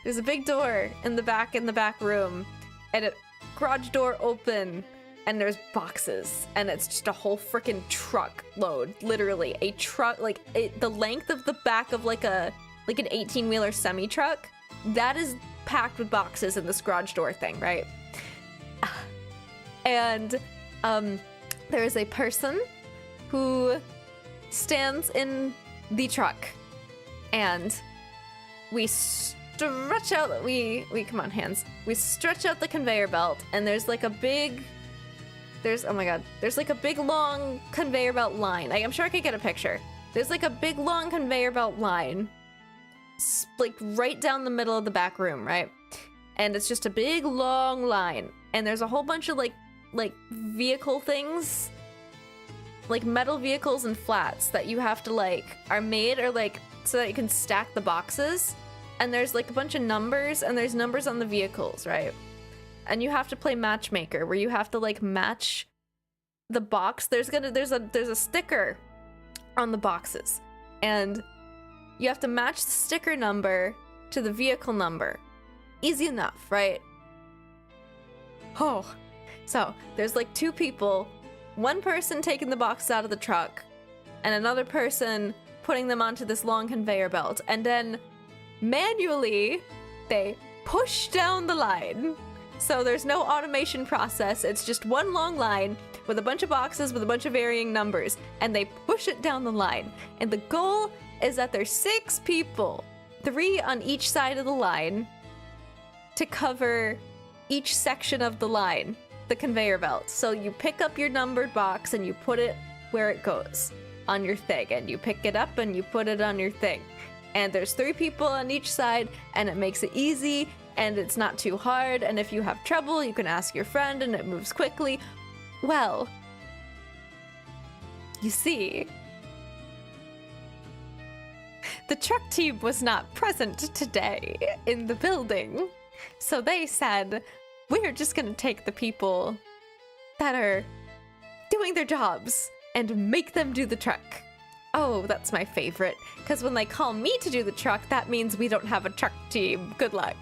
There's a big door in the back room, and a garage door open, and there's boxes, and it's just a whole freaking truck load, literally a truck, like the length of the back of like an 18-wheeler semi truck. That is packed with boxes in this garage door thing, right? And there is a person who stands in the truck, and we stretch out, we come on hands, we stretch out the conveyor belt, and there's like a big, oh my god, there's like a big long conveyor belt line. I'm sure I could get a picture. There's like a big long conveyor belt line, like right down the middle of the back room, right? And it's just a big long line, and there's a whole bunch of like vehicle things, like metal vehicles and flats that you have to like are made or like so that you can stack the boxes. And there's like a bunch of numbers, and there's numbers on the vehicles, right? And you have to play matchmaker, where you have to like match the box. There's a sticker on the boxes, and you have to match the sticker number to the vehicle number. Easy enough, right? Oh, so there's like two people, one person taking the boxes out of the truck, and another person putting them onto this long conveyor belt, and then manually they push down the line. So there's no automation process. It's just one long line with a bunch of boxes with a bunch of varying numbers, and they push it down the line. And the goal is that there's 6 people, 3 on each side of the line, to cover each section of the line, the conveyor belt. So you pick up your numbered box and you put it where it goes on your thing, and you pick it up and you put it on your thing. And there's 3 people on each side, and it makes it easy, and it's not too hard, and if you have trouble, you can ask your friend, and it moves quickly. Well, you see, the truck team was not present today in the building, so they said, we're just gonna take the people that are doing their jobs and make them do the truck. Oh, that's my favorite, because when they call me to do the truck, that means we don't have a truck team. Good luck.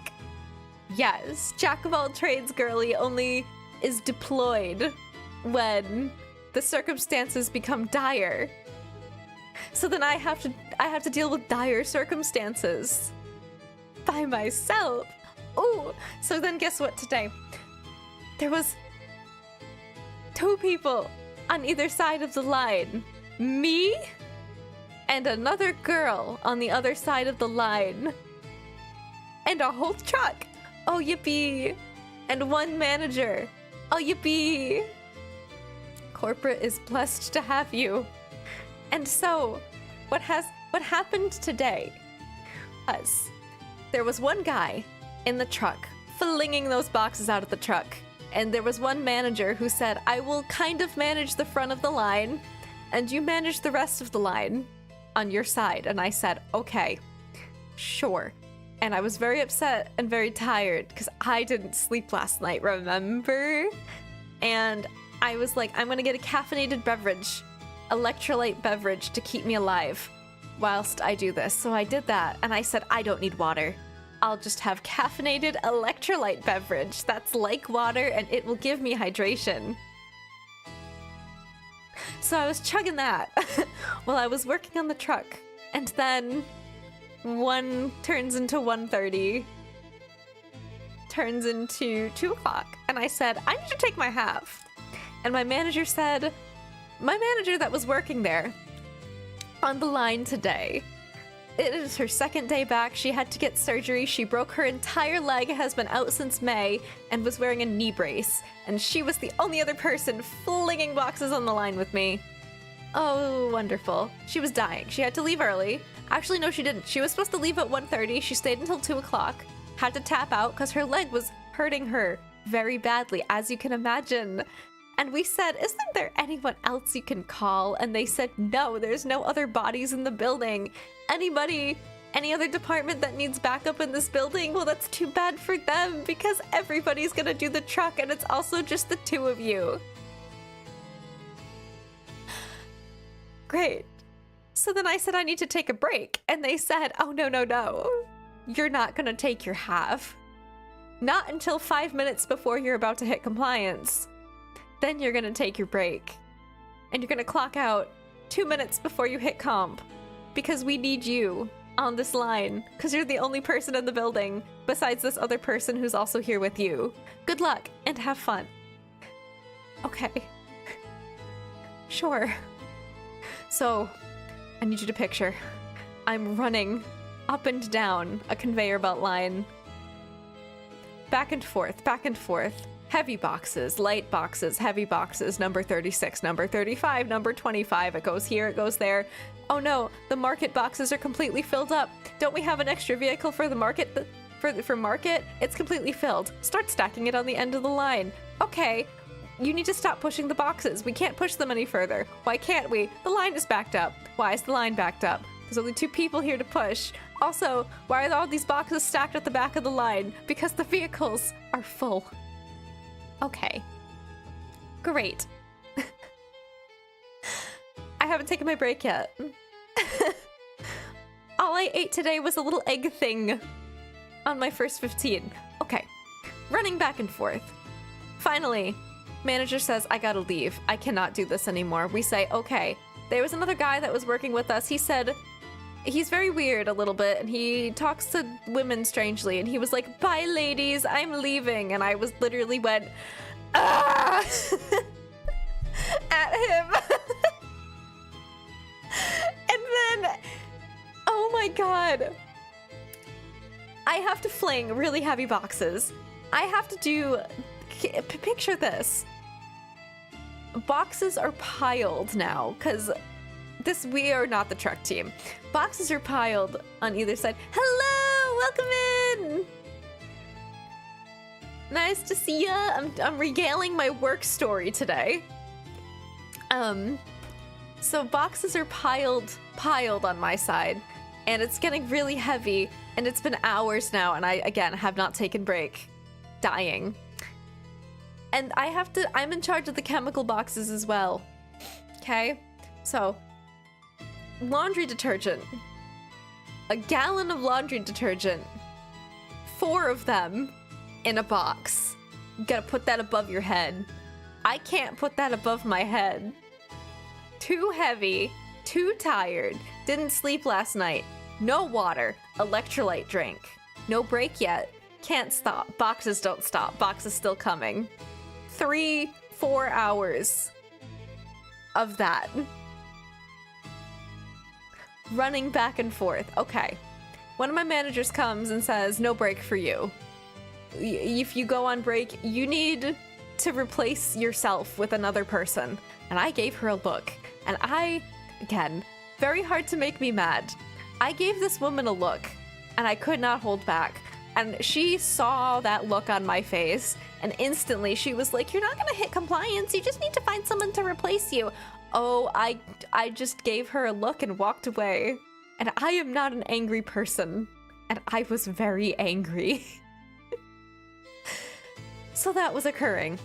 Yes, Jack of all trades girly only is deployed when the circumstances become dire. So then I have to deal with dire circumstances by myself. Ooh, so then guess what today? There was 2 people on either side of the line. Me and another girl on the other side of the line. And a whole truck. Oh, yippee. And 1 manager. Oh, yippee. Corporate is blessed to have you. And so, what happened today was there was 1 guy in the truck flinging those boxes out of the truck. And there was 1 manager who said, I will kind of manage the front of the line, and you manage the rest of the line on your side. And I said, okay, sure. And I was very upset and very tired because I didn't sleep last night, remember? And I was like, I'm gonna get a caffeinated beverage, electrolyte beverage to keep me alive whilst I do this. So I did that, and I said, I don't need water. I'll just have caffeinated electrolyte beverage that's like water, and it will give me hydration. So I was chugging that while I was working on the truck, and then 1 turns into 1:30, turns into 2 o'clock, and I said, I need to take my half. And my manager said, my manager that was working there on the line today, it is her 2nd day back. She had to get surgery. She broke her entire leg, has been out since May, and was wearing a knee brace. And she was the only other person flinging boxes on the line with me. Oh, wonderful. She was dying. She had to leave early, Actually, no, she didn't. She was supposed to leave at 1:30. She stayed until 2 o'clock. Had to tap out because her leg was hurting her very badly, as you can imagine. And we said, isn't there anyone else you can call? And they said, no, there's no other bodies in the building. Anybody, any other department that needs backup in this building? Well, that's too bad for them because everybody's gonna do the truck and it's also just the two of you. Great. So then I said I need to take a break. And they said, oh, no, no, no. You're not gonna take your half. Not until 5 minutes before you're about to hit compliance. Then you're gonna take your break. And you're gonna clock out 2 minutes before you hit comp. Because we need you on this line. Because you're the only person in the building besides this other person who's also here with you. Good luck and have fun. Okay. Sure. So, I need you to picture. I'm running up and down a conveyor belt line. Back and forth, back and forth. Heavy boxes, light boxes, heavy boxes, number 36, number 35, number 25. It goes here, it goes there. Oh no, the market boxes are completely filled up. Don't we have an extra vehicle for the market? For market? It's completely filled. Start stacking it on the end of the line. Okay, you need to stop pushing the boxes. We can't push them any further. Why can't we? The line is backed up. Why is the line backed up? There's only 2 people here to push. Also, why are all these boxes stacked at the back of the line? Because the vehicles are full. Okay. Great. I haven't taken my break yet. All I ate today was a little egg thing on my first 15. Okay. Running back and forth. Finally, manager says, I gotta leave. I cannot do this anymore. We say, okay. There was another guy that was working with us. He said, he's very weird a little bit, and he talks to women strangely, and he was like, bye ladies, I'm leaving. And I was literally went, ah! at him. And then, oh my god. I have to fling really heavy boxes. I have to do, picture this. Boxes are piled now, because we are not the truck team. Boxes are piled on either side. Hello, welcome in. Nice to see ya. I'm regaling my work story today. So boxes are piled on my side, and it's getting really heavy, and it's been hours now, and I, again, have not taken break. Dying. And I'm in charge of the chemical boxes as well. Okay? So, laundry detergent. A gallon of laundry detergent. 4 of them in a box. You gotta put that above your head. I can't put that above my head. Too heavy, too tired, didn't sleep last night, no water, electrolyte drink. No break yet, can't stop, boxes don't stop, boxes still coming. 3-4 hours of that. Running back and forth. Okay. One of my managers comes and says, no break for you. If you go on break, you need to replace yourself with another person. And I gave her a look. And again, very hard to make me mad. I gave this woman a look, and I could not hold back. And she saw that look on my face, and instantly she was like, you're not gonna hit compliance, you just need to find someone to replace you. Oh, I just gave her a look and walked away. And I am not an angry person. And I was very angry. So that was occurring.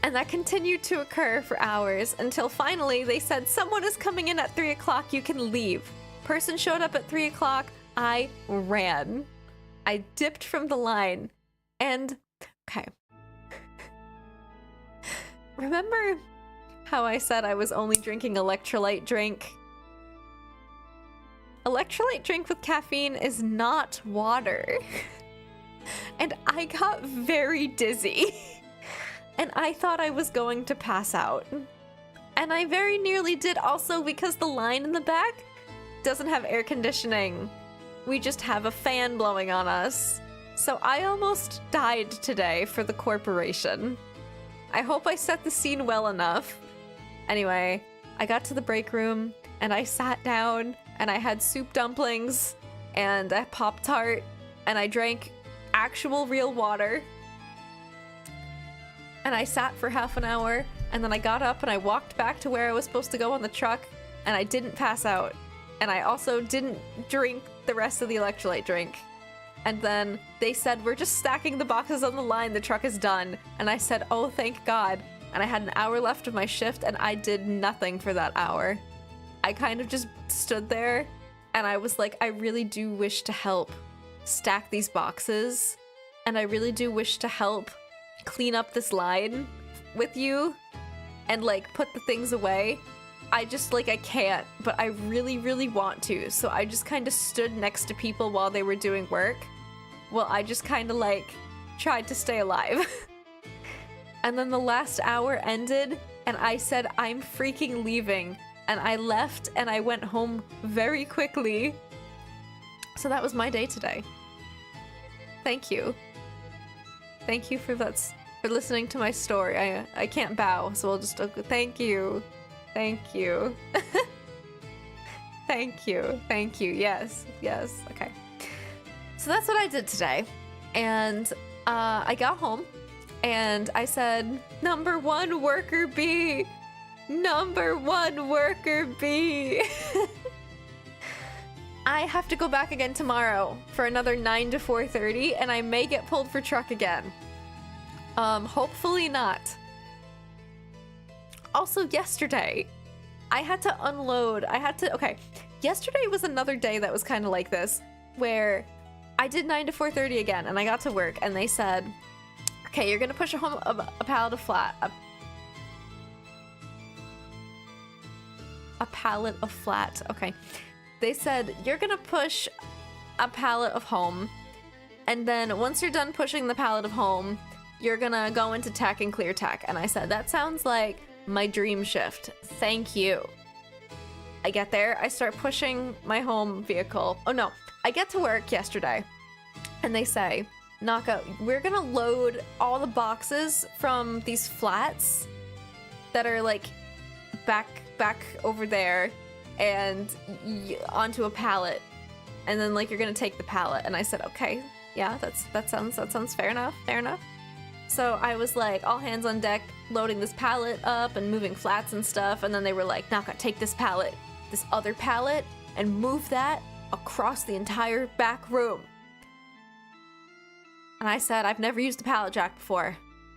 And that continued to occur for hours until finally they said, someone is coming in at 3 o'clock, you can leave. Person showed up at 3 o'clock, I ran. I dipped from the line. And, okay. Remember how I said I was only drinking electrolyte drink? Electrolyte drink with caffeine is not water. And I got very dizzy. And I thought I was going to pass out. And I very nearly did also because the line in the back doesn't have air conditioning. We just have a fan blowing on us. So I almost died today for the corporation. I hope I set the scene well enough. Anyway, I got to the break room and I sat down and I had soup dumplings and a Pop-Tart, and I drank actual real water. And I sat for half an hour, and then I got up and I walked back to where I was supposed to go on the truck, and I didn't pass out. And I also didn't drink the rest of the electrolyte drink. And then they said, we're just stacking the boxes on the line, the truck is done. And I said, oh, thank God. And I had an hour left of my shift, and I did nothing for that hour. I kind of just stood there, and I was like, I really do wish to help stack these boxes, and I really do wish to help clean up this line with you and like put the things away. I just like, I can't, but I really, really want to. So I just kind of stood next to people while they were doing work. Well, I just kind of like tried to stay alive. And then the last hour ended, and I said, I'm freaking leaving. And I left, and I went home very quickly. So that was my day today. Thank you. Thank you for listening to my story. I can't bow, so I'll just thank you. Thank you. Thank you. Thank you. Yes. Yes. Okay. So that's what I did today. And I got home and I said, number one worker bee. Number one worker bee. I have to go back again tomorrow for another 9 to 4:30, and I may get pulled for truck again. Hopefully not. Also, yesterday, I had to unload. Okay, yesterday was another day that was kind of like this, where I did 9 to 4:30 again, and I got to work, and they said, okay, you're gonna push a pallet of flat. A pallet of flat. Okay. They said, you're gonna push a pallet of home, and then once you're done pushing the pallet of home, you're gonna go into tech and clear tech. And I said, that sounds like my dream shift. Thank you. I get there, I start pushing my home vehicle. Oh no, I get to work yesterday, and they say, Naka, we're gonna load all the boxes from these flats that are like back over there and onto a pallet, and then like you're gonna take the pallet. And I said, okay, yeah, that sounds fair enough. So I was like all hands on deck, loading this pallet up and moving flats and stuff, and then they were like, Naka, take this pallet, this other pallet, and move that across the entire back room. And I said, I've never used a pallet jack before,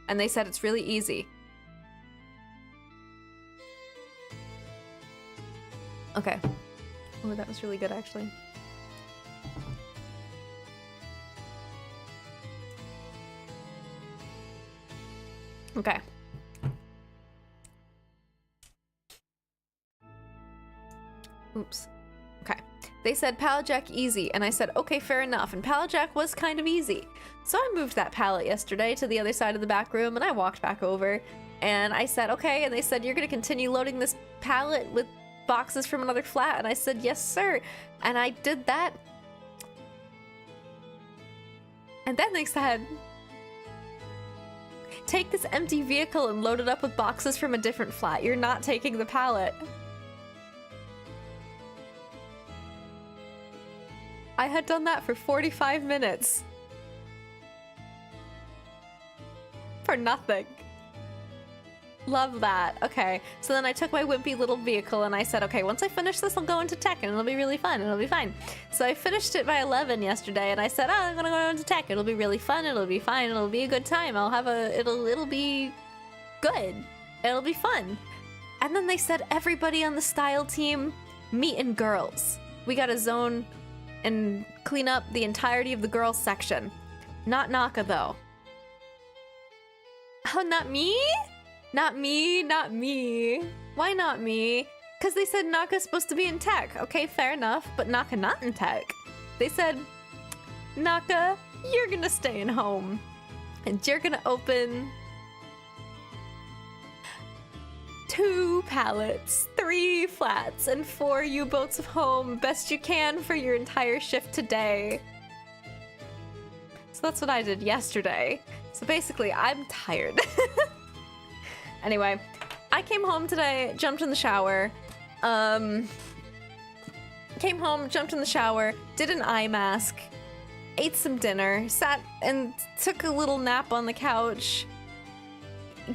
and they said it's really easy. Okay. Oh, that was really good, actually. Okay. Oops. Okay. They said pallet jack easy, and I said, okay, fair enough. And pallet jack was kind of easy. So I moved that pallet yesterday to the other side of the back room, and I walked back over, and I said, okay. And they said, you're gonna continue loading this pallet with boxes from another flat. And I said, yes, sir. And I did that. And then they said, take this empty vehicle and load it up with boxes from a different flat. You're not taking the pallet. I had done that for 45 minutes. For nothing. Love that. Okay, so then I took my wimpy little vehicle and I said, okay, once I finish this, I'll go into tech and it'll be really fun. It'll be fine. So I finished it by 11 yesterday, and I said, oh, I'm gonna go into tech. It'll be really fun. It'll be fine. It'll be a good time. It'll be good. It'll be fun. And then they said, everybody on the style team, meet in girls. We gotta zone and clean up the entirety of the girls section. Not Naka, though. Oh, not me? Not me, not me. Why not me? Because they said Naka's supposed to be in tech. Okay, fair enough, but Naka not in tech. They said, Naka, you're gonna stay in home, and you're gonna open 2 pallets, 3 flats, and 4 U-boats of home, best you can for your entire shift today. So that's what I did yesterday. So basically, I'm tired. Anyway, I came home today, jumped in the shower, Came home, jumped in the shower, did an eye mask, ate some dinner, sat and took a little nap on the couch,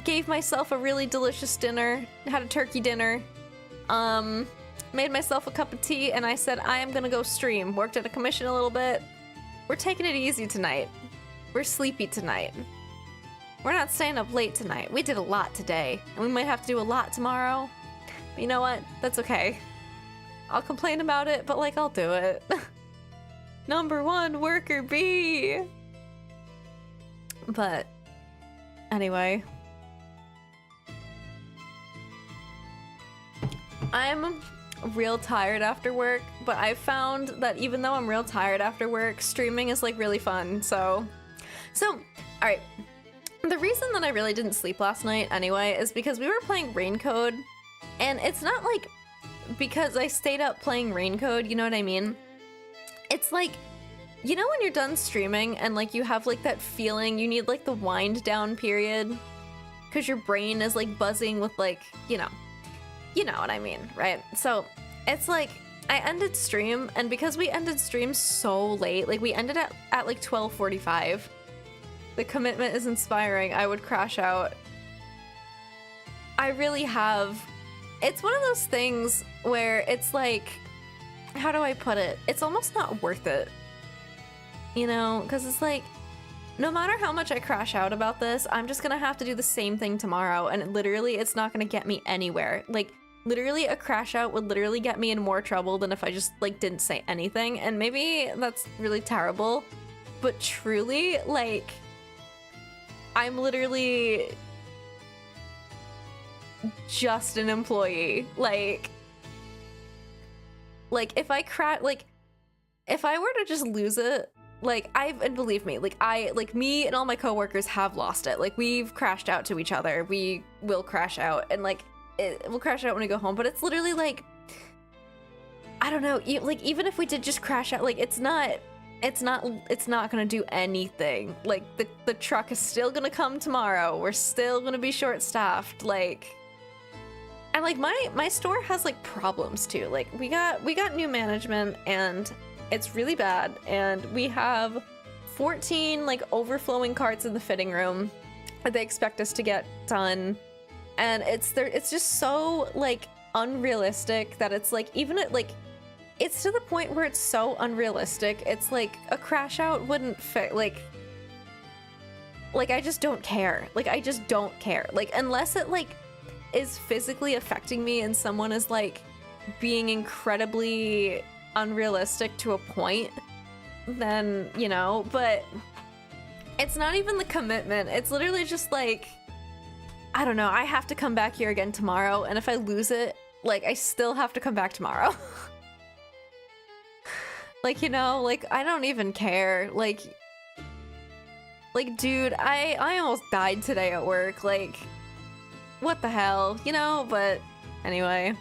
gave myself a really delicious dinner, had a turkey dinner, made myself a cup of tea, and I said, I am gonna go stream. Worked at a commission a little bit. We're taking it easy tonight. We're sleepy tonight. We're not staying up late tonight. We did a lot today, and we might have to do a lot tomorrow. But you know what? That's okay. I'll complain about it, but like, I'll do it. Number one, worker bee! But, anyway. I'm real tired after work, but I found that even though I'm real tired after work, streaming is like really fun, so, alright. The reason that I really didn't sleep last night anyway is because we were playing Rain Code, and it's not like because I stayed up playing Rain Code, you know what I mean? It's like, you know when you're done streaming and like you have like that feeling you need like the wind down period? Because your brain is like buzzing with like, you know what I mean, right? So it's like I ended stream, and because we ended stream so late, like we ended at like 12:45. The commitment is inspiring. I would crash out. I really have. It's one of those things where it's like, how do I put it? It's almost not worth it. You know, because it's like, no matter how much I crash out about this, I'm just gonna have to do the same thing tomorrow, and literally it's not gonna get me anywhere. Like, literally a crash out would literally get me in more trouble than if I just like didn't say anything, and maybe that's really terrible, but truly, like, I'm literally just an employee. Like if I if I were to just lose it, like, and believe me, like me and all my coworkers have lost it. Like, we've crashed out to each other. We will crash out, and like, we'll crash out when we go home, but it's literally like, I don't know, like, even if we did just crash out, like, it's not gonna do anything. Like, the truck is still gonna come tomorrow. We're still gonna be short-staffed, like, and like my store has like problems too. Like, we got new management, and it's really bad, and we have 14 like overflowing carts in the fitting room that they expect us to get done, and it's just so like unrealistic that it's like, even at like, it's to the point where it's so unrealistic, it's like a crash out wouldn't fit. Like I just don't care. Like, I just don't care. Like, unless it like is physically affecting me and someone is like being incredibly unrealistic to a point, then, you know, but it's not even the commitment. It's literally just like, I don't know, I have to come back here again tomorrow, and if I lose it, like, I still have to come back tomorrow. Like, you know, like, I don't even care. Like, dude, I almost died today at work. Like, what the hell, you know? But anyway.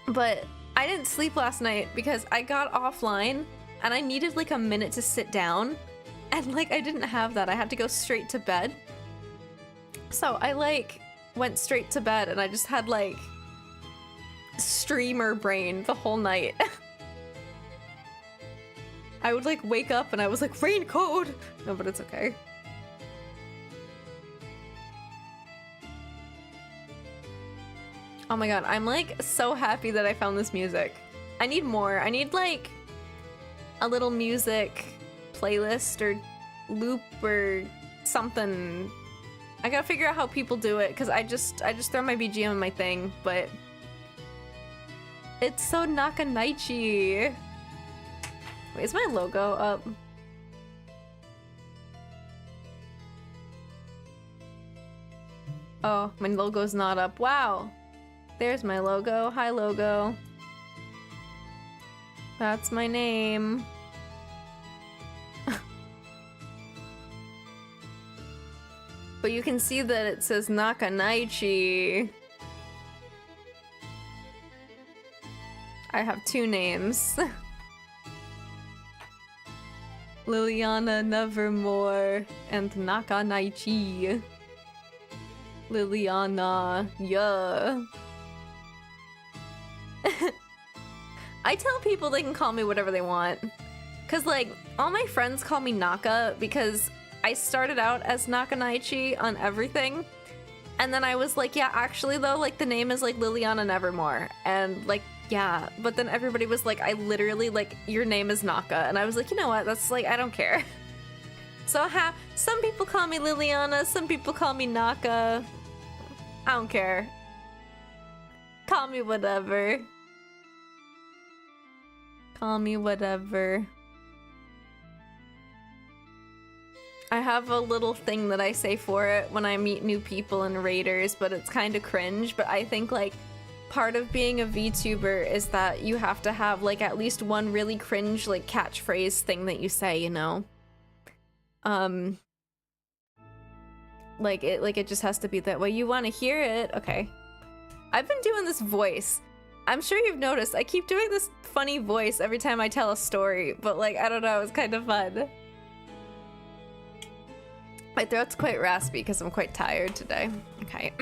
But I didn't sleep last night because I got offline and I needed like a minute to sit down, and like I didn't have that. I had to go straight to bed. So I like went straight to bed, and I just had like streamer brain the whole night. I would like wake up and I was like, Rain Code! No, but it's okay. Oh my god, I'm like so happy that I found this music. I need more. I need like a little music playlist or loop or something. I gotta figure out how people do it, because I just throw my BGM in my thing, but it's so Nakanaichi. Wait, is my logo up? Oh, my logo's not up. Wow. There's my logo. Hi, logo. That's my name. But you can see that it says Nakanaichi. I have two names. Liliana Nevermore and Nakanaichi. Liliana, yeah. I tell people they can call me whatever they want. Cause like, all my friends call me Naka because I started out as Nakanaichi on everything. And then I was like, yeah, actually though, like the name is like Liliana Nevermore. And like, yeah, but then everybody was like, I literally, like, your name is Naka. And I was like, you know what, that's like, I don't care. So some people call me Liliana, some people call me Naka. I don't care. Call me whatever. Call me whatever. I have a little thing that I say for it when I meet new people in Raiders, but it's kind of cringe. But I think like part of being a VTuber is that you have to have like at least one really cringe like catchphrase thing that you say, you know? Like it just has to be that way. You want to hear it? Okay. I've been doing this voice. I'm sure you've noticed. I keep doing this funny voice every time I tell a story, but like, I don't know, it's kind of fun. My throat's quite raspy because I'm quite tired today. Okay.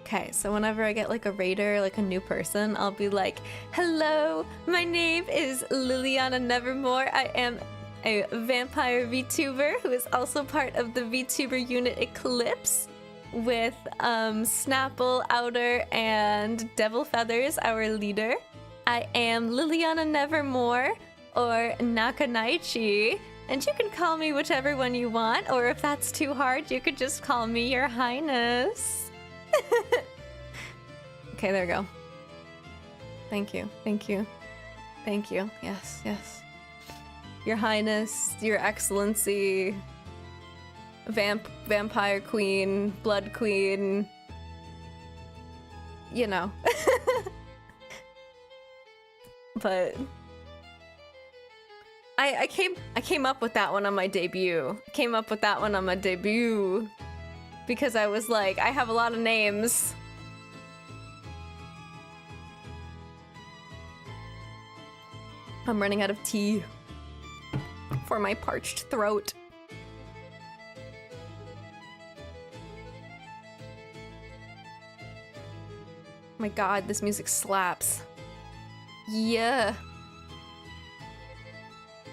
Okay, so whenever I get like a raider, like a new person, I'll be like, hello, my name is Liliana Nevermore. I am a vampire VTuber who is also part of the VTuber unit Eclipse with Snapple, Outer, and Devil Feathers, our leader. I am Liliana Nevermore, or Nakanaichi, and you can call me whichever one you want, or if that's too hard, you could just call me Your Highness. Okay, there we go. Thank you, thank you, thank you. Yes, yes. Your Highness, Your Excellency, Vampire Queen, Blood Queen, you know. But I came up with that one on my debut. Because I was like, I have a lot of names. I'm running out of tea for my parched throat. My god, this music slaps. Yeah.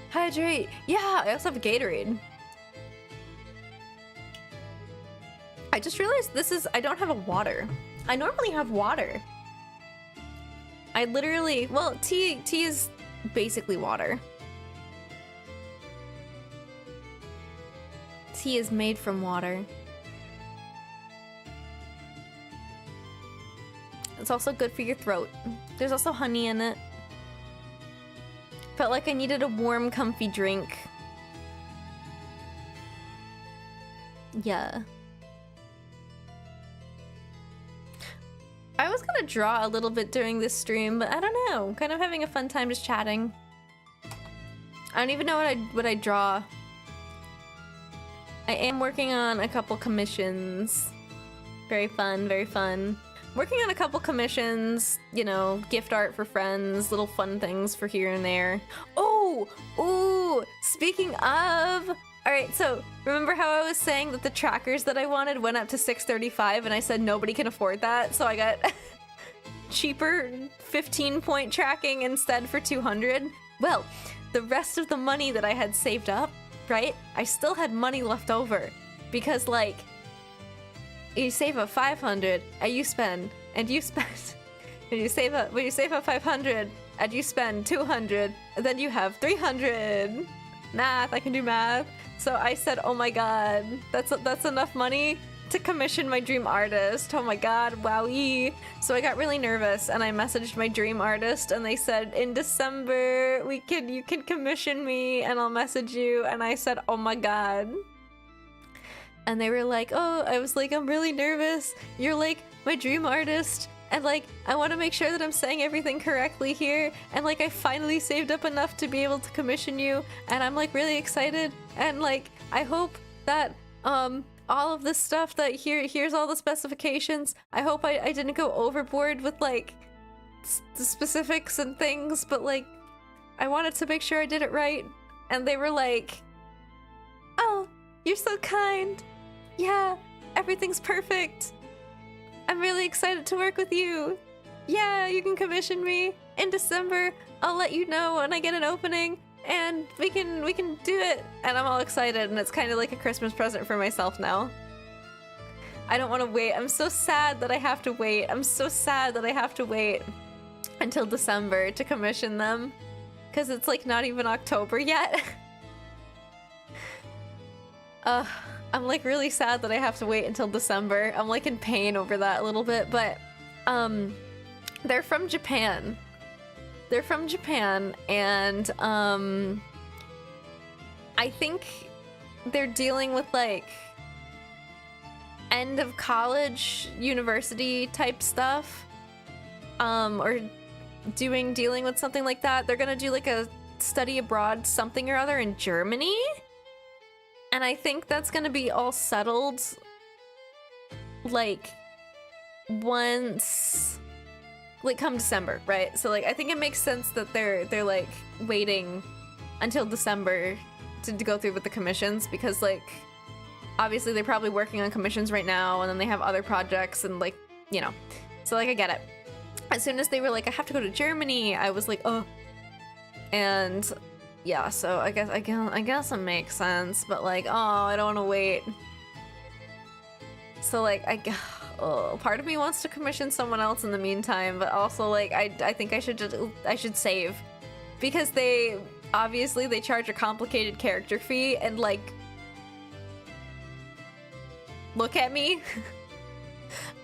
Hydrate. Yeah, I also have a Gatorade. I just realized I don't have a water. I normally have water. I literally, well, tea is basically water. Tea is made from water. It's also good for your throat. There's also honey in it. Felt like I needed a warm, comfy drink. Yeah. I was gonna draw a little bit during this stream, but I don't know. I'm kind of having a fun time just chatting. I don't even know what I draw. I am working on a couple commissions. Very fun, very fun. Working on a couple commissions, you know, gift art for friends, little fun things for here and there. Oh, ooh, speaking of, all right, so remember how I was saying that the trackers that I wanted went up to $635 and I said nobody can afford that, so I got cheaper 15-point tracking instead for 200? Well, the rest of the money that I had saved up, right? I still had money left over because like, you save up 500 and you spend, and you spend, and you save up 500 and you spend 200, and then you have 300. Math, I can do math. So I said, oh my god, that's enough money to commission my dream artist. Oh my god, wowee. So I got really nervous and I messaged my dream artist and they said, in December, you can commission me and I'll message you. And I said, oh my god. And they were like, oh, I was like, I'm really nervous. You're like my dream artist. And like, I want to make sure that I'm saying everything correctly here. And like, I finally saved up enough to be able to commission you. And I'm like really excited. And like, I hope that, all of this stuff that here's all the specifications. I hope I didn't go overboard with like the specifics and things, but like, I wanted to make sure I did it right. And they were like, oh, you're so kind. Yeah, everything's perfect. I'm really excited to work with you. Yeah, you can commission me in December. I'll let you know when I get an opening, and we can do it. And I'm all excited, and it's kind of like a Christmas present for myself now. I don't want to wait. I'm so sad that I have to wait. I'm so sad that I have to wait until December to commission them, because it's like not even October yet. I'm like really sad that I have to wait until December. I'm like in pain over that a little bit, but they're from Japan. They're from Japan, and I think they're dealing with like end of college, university type stuff, or dealing with something like that. They're gonna do like a study abroad something or other in Germany, and I think that's gonna be all settled like once, like come December, right? So like I think it makes sense that they're like waiting until December to go through with the commissions, because like obviously they're probably working on commissions right now, and then they have other projects, and like, you know, so like I get it. As soon as they were like I have to go to Germany, I was like, oh. And yeah, so I guess it makes sense, but like, oh, I don't want to wait. So like part of me wants to commission someone else in the meantime, but also like I think I should save, because they obviously they charge a complicated character fee, and like, look at me.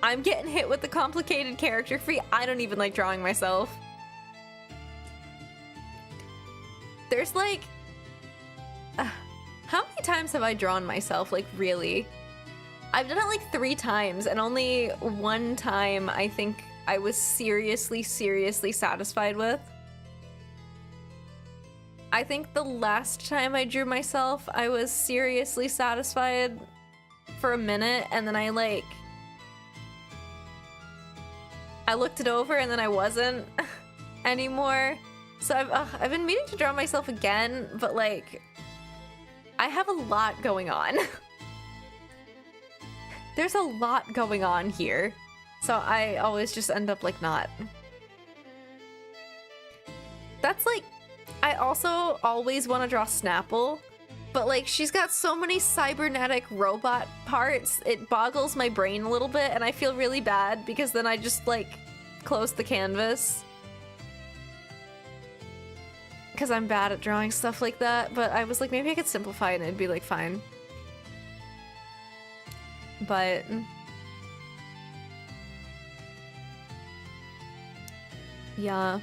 I'm getting hit with the complicated character fee. I don't even like drawing myself. There's like how many times have I drawn myself? Like really? I've done it like 3 times, and only 1 time I think I was seriously satisfied with. I think the last time I drew myself, I was seriously satisfied for a minute, and then I looked it over, and then I wasn't anymore. So I've been meaning to draw myself again, but like I have a lot going on. There's a lot going on here, so I always just end up like not. That's like, I also always want to draw Snapple, but like she's got so many cybernetic robot parts, it boggles my brain a little bit, and I feel really bad because then I just like close the canvas. Because I'm bad at drawing stuff like that, but I was like, maybe I could simplify it and it'd be like fine. But yeah,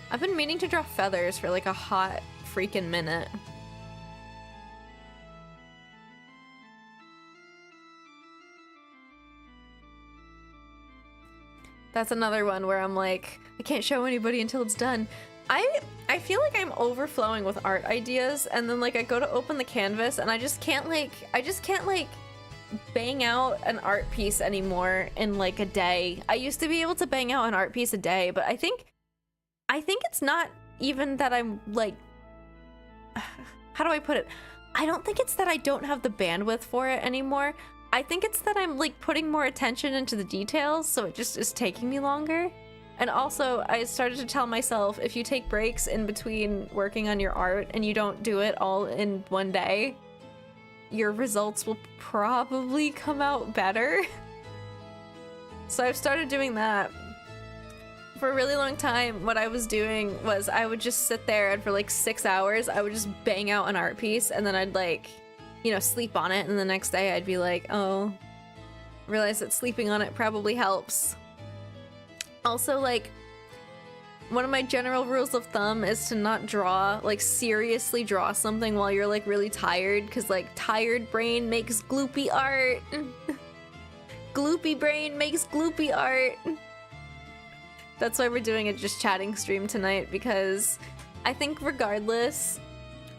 I've been meaning to draw feathers for like a hot freaking minute. That's another one where I'm like, I can't show anybody until it's done. I feel like I'm overflowing with art ideas, and then like I go to open the canvas and I just can't like bang out an art piece anymore in like a day. I used to be able to bang out an art piece a day, but I think it's not even that I'm like, how do I put it? I don't think it's that I don't have the bandwidth for it anymore. I think it's that I'm like putting more attention into the details, so it just is taking me longer. And also, I started to tell myself, if you take breaks in between working on your art and you don't do it all in one day, your results will probably come out better. So I've started doing that. For a really long time, what I was doing was I would just sit there, and for like 6 hours, I would just bang out an art piece, and then I'd like, you know, sleep on it, and the next day I'd be like, oh, realize that sleeping on it probably helps. Also, like, one of my general rules of thumb is to not draw, like, seriously draw something while you're, like, really tired, because, like, tired brain makes gloopy art. Gloopy brain makes gloopy art. That's why we're doing a just chatting stream tonight, because I think regardless,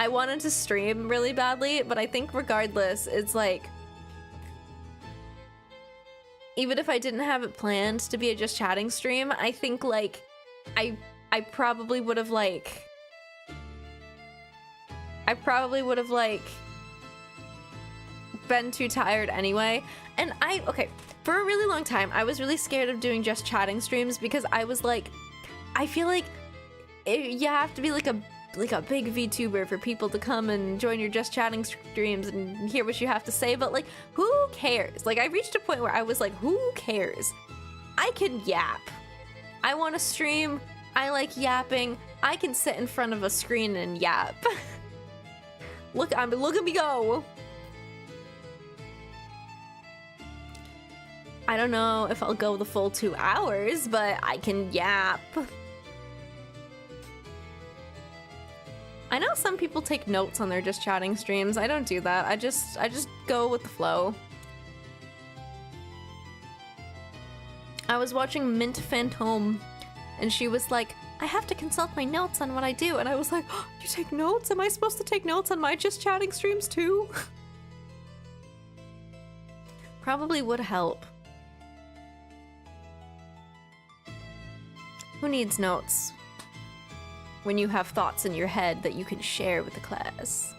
I wanted to stream really badly, but I think regardless, it's like, even if I didn't have it planned to be a just chatting stream, I think like I probably would have like been too tired anyway. And okay, For a really long time, I was really scared of doing just chatting streams because I was like, I feel like you have to be like a big VTuber for people to come and join your just chatting streams and hear what you have to say, but like, who cares? Like, I reached a point where I was like, who cares? I can yap. I want to stream. I like yapping. I can sit in front of a screen and yap. Look at me go. I don't know if I'll go the full 2 hours, but I can yap. I know some people take notes on their just chatting streams. I don't do that. I just go with the flow. I was watching Mint Phantom and she was like, I have to consult my notes on what I do. And I was like, oh, you take notes? Am I supposed to take notes on my just chatting streams too? Probably would help. Who needs notes when you have thoughts in your head that you can share with the class?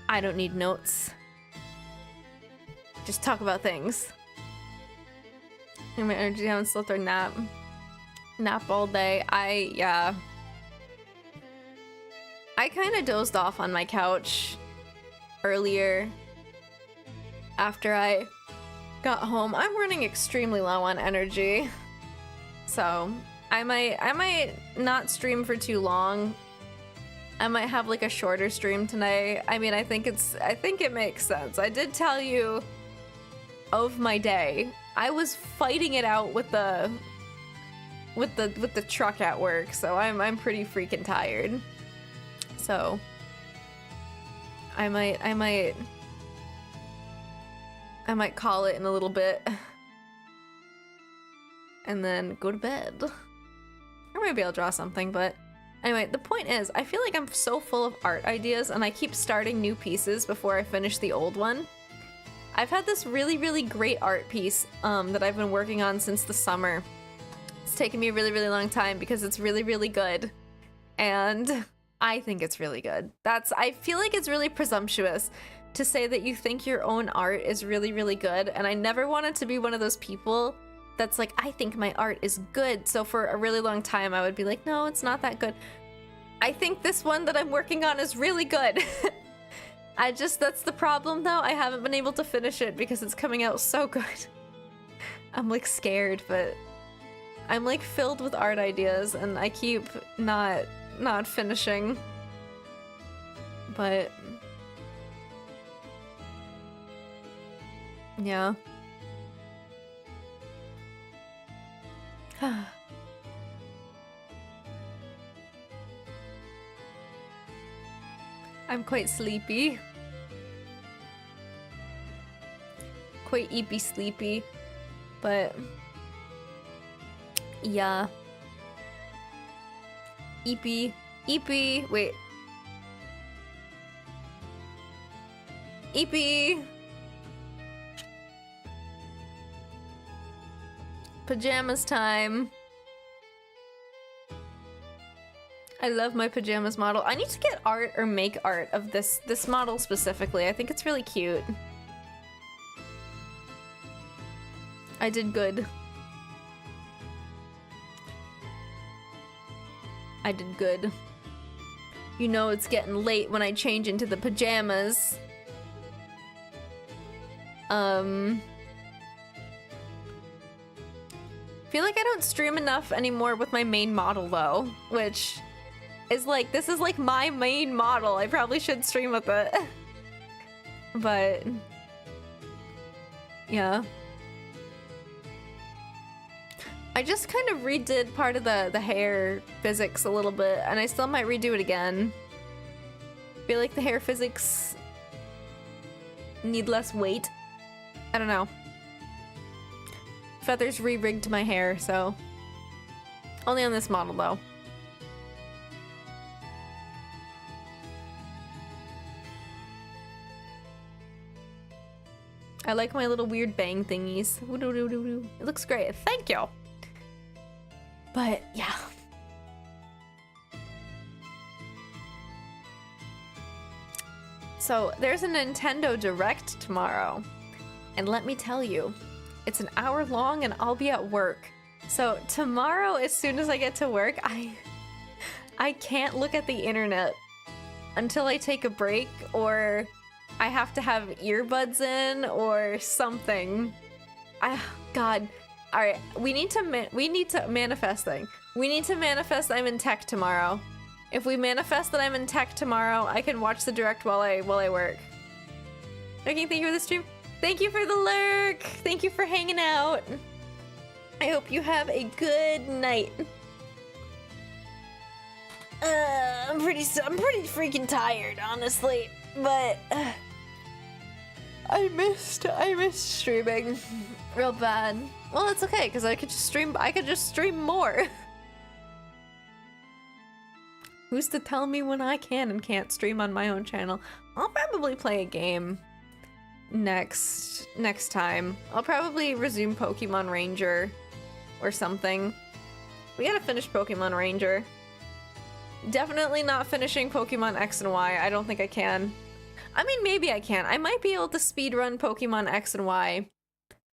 I don't need notes. Just talk about things. And my energy down, slept or nap all day. I kind of dozed off on my couch earlier after I got home. I'm running extremely low on energy, so I might not stream for too long. I might have like a shorter stream tonight. I mean, I think it makes sense. I did tell you of my day. I was fighting it out with the truck at work, so I'm pretty freaking tired. So I might call it in a little bit and then go to bed. Or maybe I'll draw something, but anyway, the point is, I feel like I'm so full of art ideas and I keep starting new pieces before I finish the old one. I've had this really, really great art piece that I've been working on since the summer. It's taken me a really, really long time because it's really, really good. And I think it's really good. I feel like it's really presumptuous to say that you think your own art is really, really good. And I never wanted to be one of those people that's like, I think my art is good. So for a really long time, I would be like, no, it's not that good. I think this one that I'm working on is really good. That's the problem though. I haven't been able to finish it because it's coming out so good. I'm like scared, but I'm like filled with art ideas and I keep not finishing. But yeah. I'm quite sleepy. Quite eepy sleepy. But yeah. Eepy. Wait. Eepy. Pajamas time. I love my pajamas model. I need to get art or make art of this model specifically. I think it's really cute. I did good. I did good. You know it's getting late when I change into the pajamas. Feel like I don't stream enough anymore with my main model though, which is like, this is like my main model. I probably should stream with it. But yeah. I just kind of redid part of the hair physics a little bit, and I still might redo it again. Feel like the hair physics need less weight. I don't know. Feathers re-rigged my hair, so only on this model though. I like my little weird bang thingies. It looks great. Thank you. But yeah. So there's a Nintendo Direct tomorrow. And let me tell you, it's an hour long and I'll be at work. So tomorrow, as soon as I get to work, I can't look at the internet until I take a break, or I have to have earbuds in or something. God. All right, we need to manifest thing. We need to manifest I'm in tech tomorrow. If we manifest that I'm in tech tomorrow, I can watch the direct while I work. Okay, thank you for the stream. Thank you for the lurk. Thank you for hanging out. I hope you have a good night. I'm pretty freaking tired, honestly, but I missed streaming real bad. Well, it's okay because I could just stream more. Who's to tell me when I can and can't stream on my own channel? I'll probably play a game next time. I'll probably resume Pokemon Ranger or something. We gotta finish Pokemon Ranger. Definitely not finishing Pokemon X and Y. I don't think I can. I mean, maybe I can. I might be able to speedrun Pokemon X and Y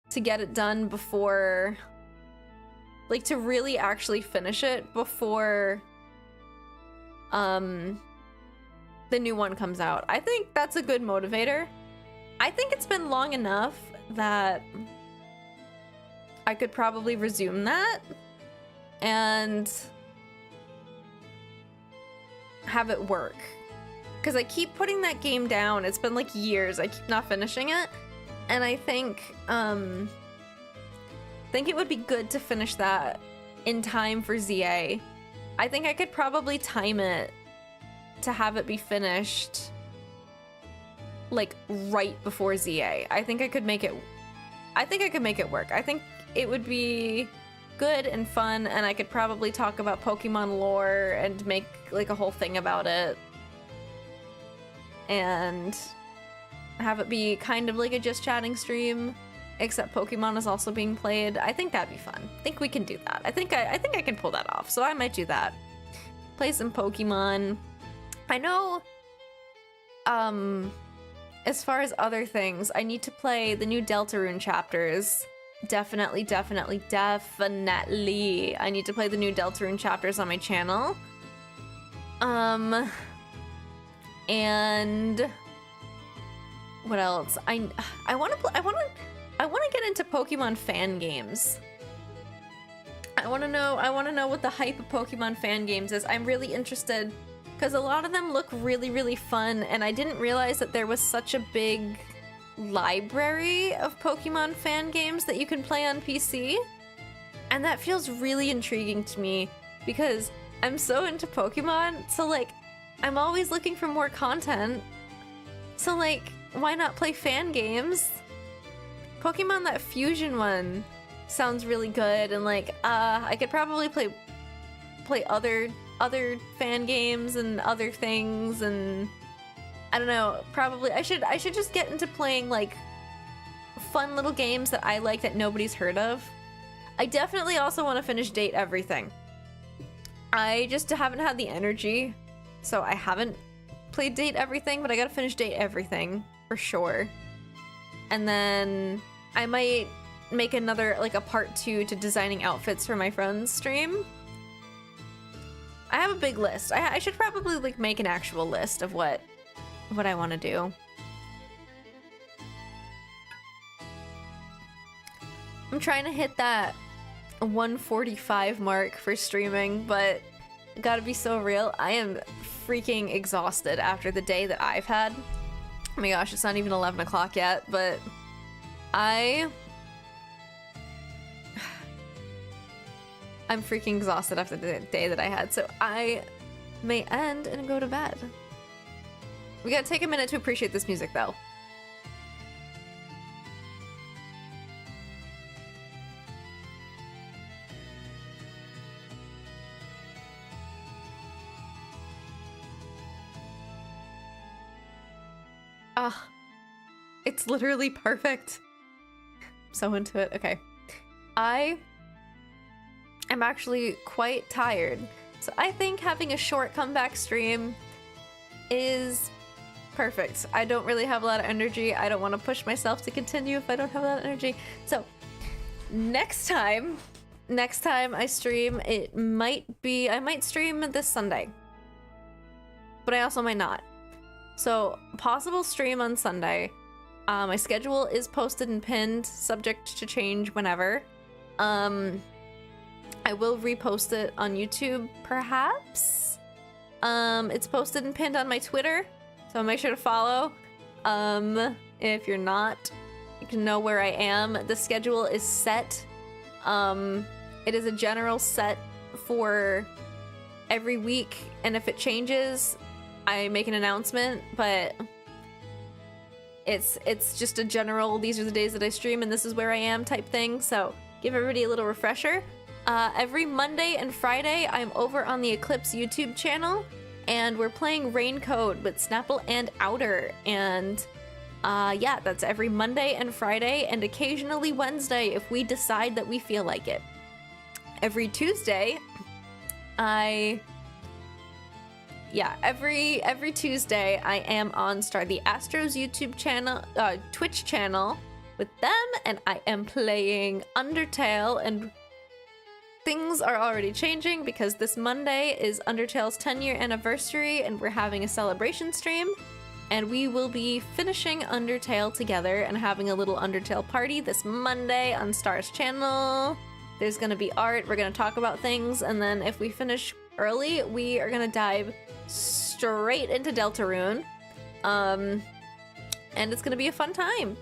to get it done before, like, to really actually finish it before the new one comes out. I think that's a good motivator. I think it's been long enough that I could probably resume that and have it work. Because I keep putting that game down. It's been like years. I keep not finishing it. And I think it would be good to finish that in time for ZA. I think I could probably time it to have it be finished like right before ZA. I think I could make it work. I think it would be good and fun, and I could probably talk about Pokemon lore and make like a whole thing about it. And have it be kind of like a just chatting stream, except Pokemon is also being played. I think that'd be fun. I think we can do that. I think I can pull that off. So I might do that. Play some Pokemon. I know, as far as other things, I need to play the new Deltarune chapters. Definitely. I need to play the new Deltarune chapters on my channel. And what else? I want to get into Pokemon fan games. I want to know what the hype of Pokemon fan games is. I'm really interested because a lot of them look really, really fun, and I didn't realize that there was such a big library of Pokemon fan games that you can play on PC. And that feels really intriguing to me because I'm so into Pokemon, so like I'm always looking for more content. So like, why not play fan games? Pokemon, that fusion one sounds really good, and like I could probably play other fan games and other things, and I don't know, probably I should just get into playing like fun little games that I like that nobody's heard of. I definitely also want to finish Date Everything. I just haven't had the energy, so I haven't played Date Everything, but I gotta finish Date Everything for sure. And then I might make another, like a part 2 to designing outfits for my friends stream. I have a big list. I should probably like make an actual list of what I want to do. I'm trying to hit that 145 mark for streaming, but gotta be so real, I am freaking exhausted after the day that I've had. Oh my gosh, it's not even 11 o'clock yet, but I'm freaking exhausted after the day that I had, so I may end and go to bed. We gotta take a minute to appreciate this music, though. Ah, it's literally perfect. I'm so into it. Okay. I am actually quite tired, so I think having a short comeback stream is Perfect. I don't really have a lot of energy. I don't want to push myself to continue if I don't have a lot of energy. So next time I stream, I might stream this Sunday, but I also might not. So possible stream on Sunday. My schedule is posted and pinned, subject to change whenever. I will repost it on YouTube, perhaps. It's posted and pinned on my Twitter, so make sure to follow. If you're not, you can know where I am. The schedule is set. It is a general set for every week, and if it changes, I make an announcement, but it's just a general, these are the days that I stream and this is where I am type thing. So give everybody a little refresher. Every Monday and Friday, I'm over on the Eclipse YouTube channel, and we're playing Rain Code with Snapple and Outer, and yeah, that's every Monday and Friday, and occasionally Wednesday if we decide that we feel like it. Every Tuesday, every Tuesday I am on Star the Astros YouTube channel, Twitch channel with them, and I am playing Undertale, and things are already changing because this Monday is Undertale's 10-year anniversary and we're having a celebration stream, and we will be finishing Undertale together and having a little Undertale party this Monday on Star's channel. There's gonna be art, we're gonna talk about things, and then if we finish early, we are gonna dive straight into Deltarune. And it's gonna be a fun time.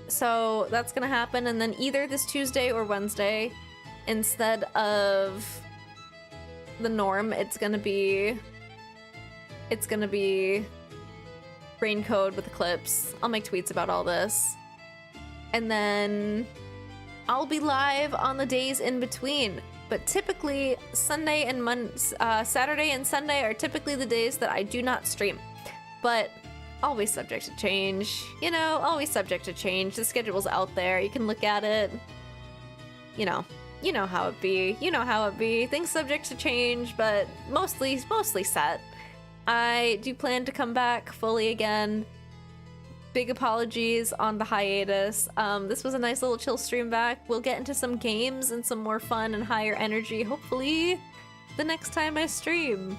So that's gonna happen, and then either this Tuesday or Wednesday, instead of the norm, it's gonna be Rain Code with Eclipse. I'll make tweets about all this. And then I'll be live on the days in between. But typically, Saturday and Sunday are typically the days that I do not stream. But always subject to change. You know, always subject to change. The schedule's out there. You can look at it. You know how it be. You know how it be. Things subject to change, but mostly set. I do plan to come back fully again. Big apologies on the hiatus. This was a nice little chill stream back. We'll get into some games and some more fun and higher energy, hopefully, the next time I stream.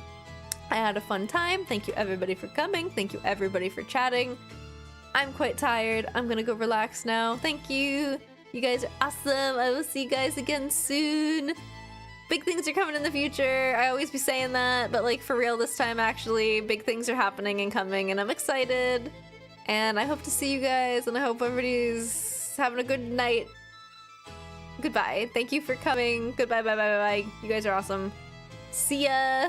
I had a fun time. Thank you everybody for coming. Thank you everybody for chatting. I'm quite tired. I'm gonna go relax now. Thank you. You guys are awesome. I will see you guys again soon. Big things are coming in the future. I always be saying that, but like for real this time, actually, big things are happening and coming, and I'm excited. And I hope to see you guys, and I hope everybody's having a good night. Goodbye. Thank you for coming. Goodbye, bye, bye, bye, bye. You guys are awesome. See ya.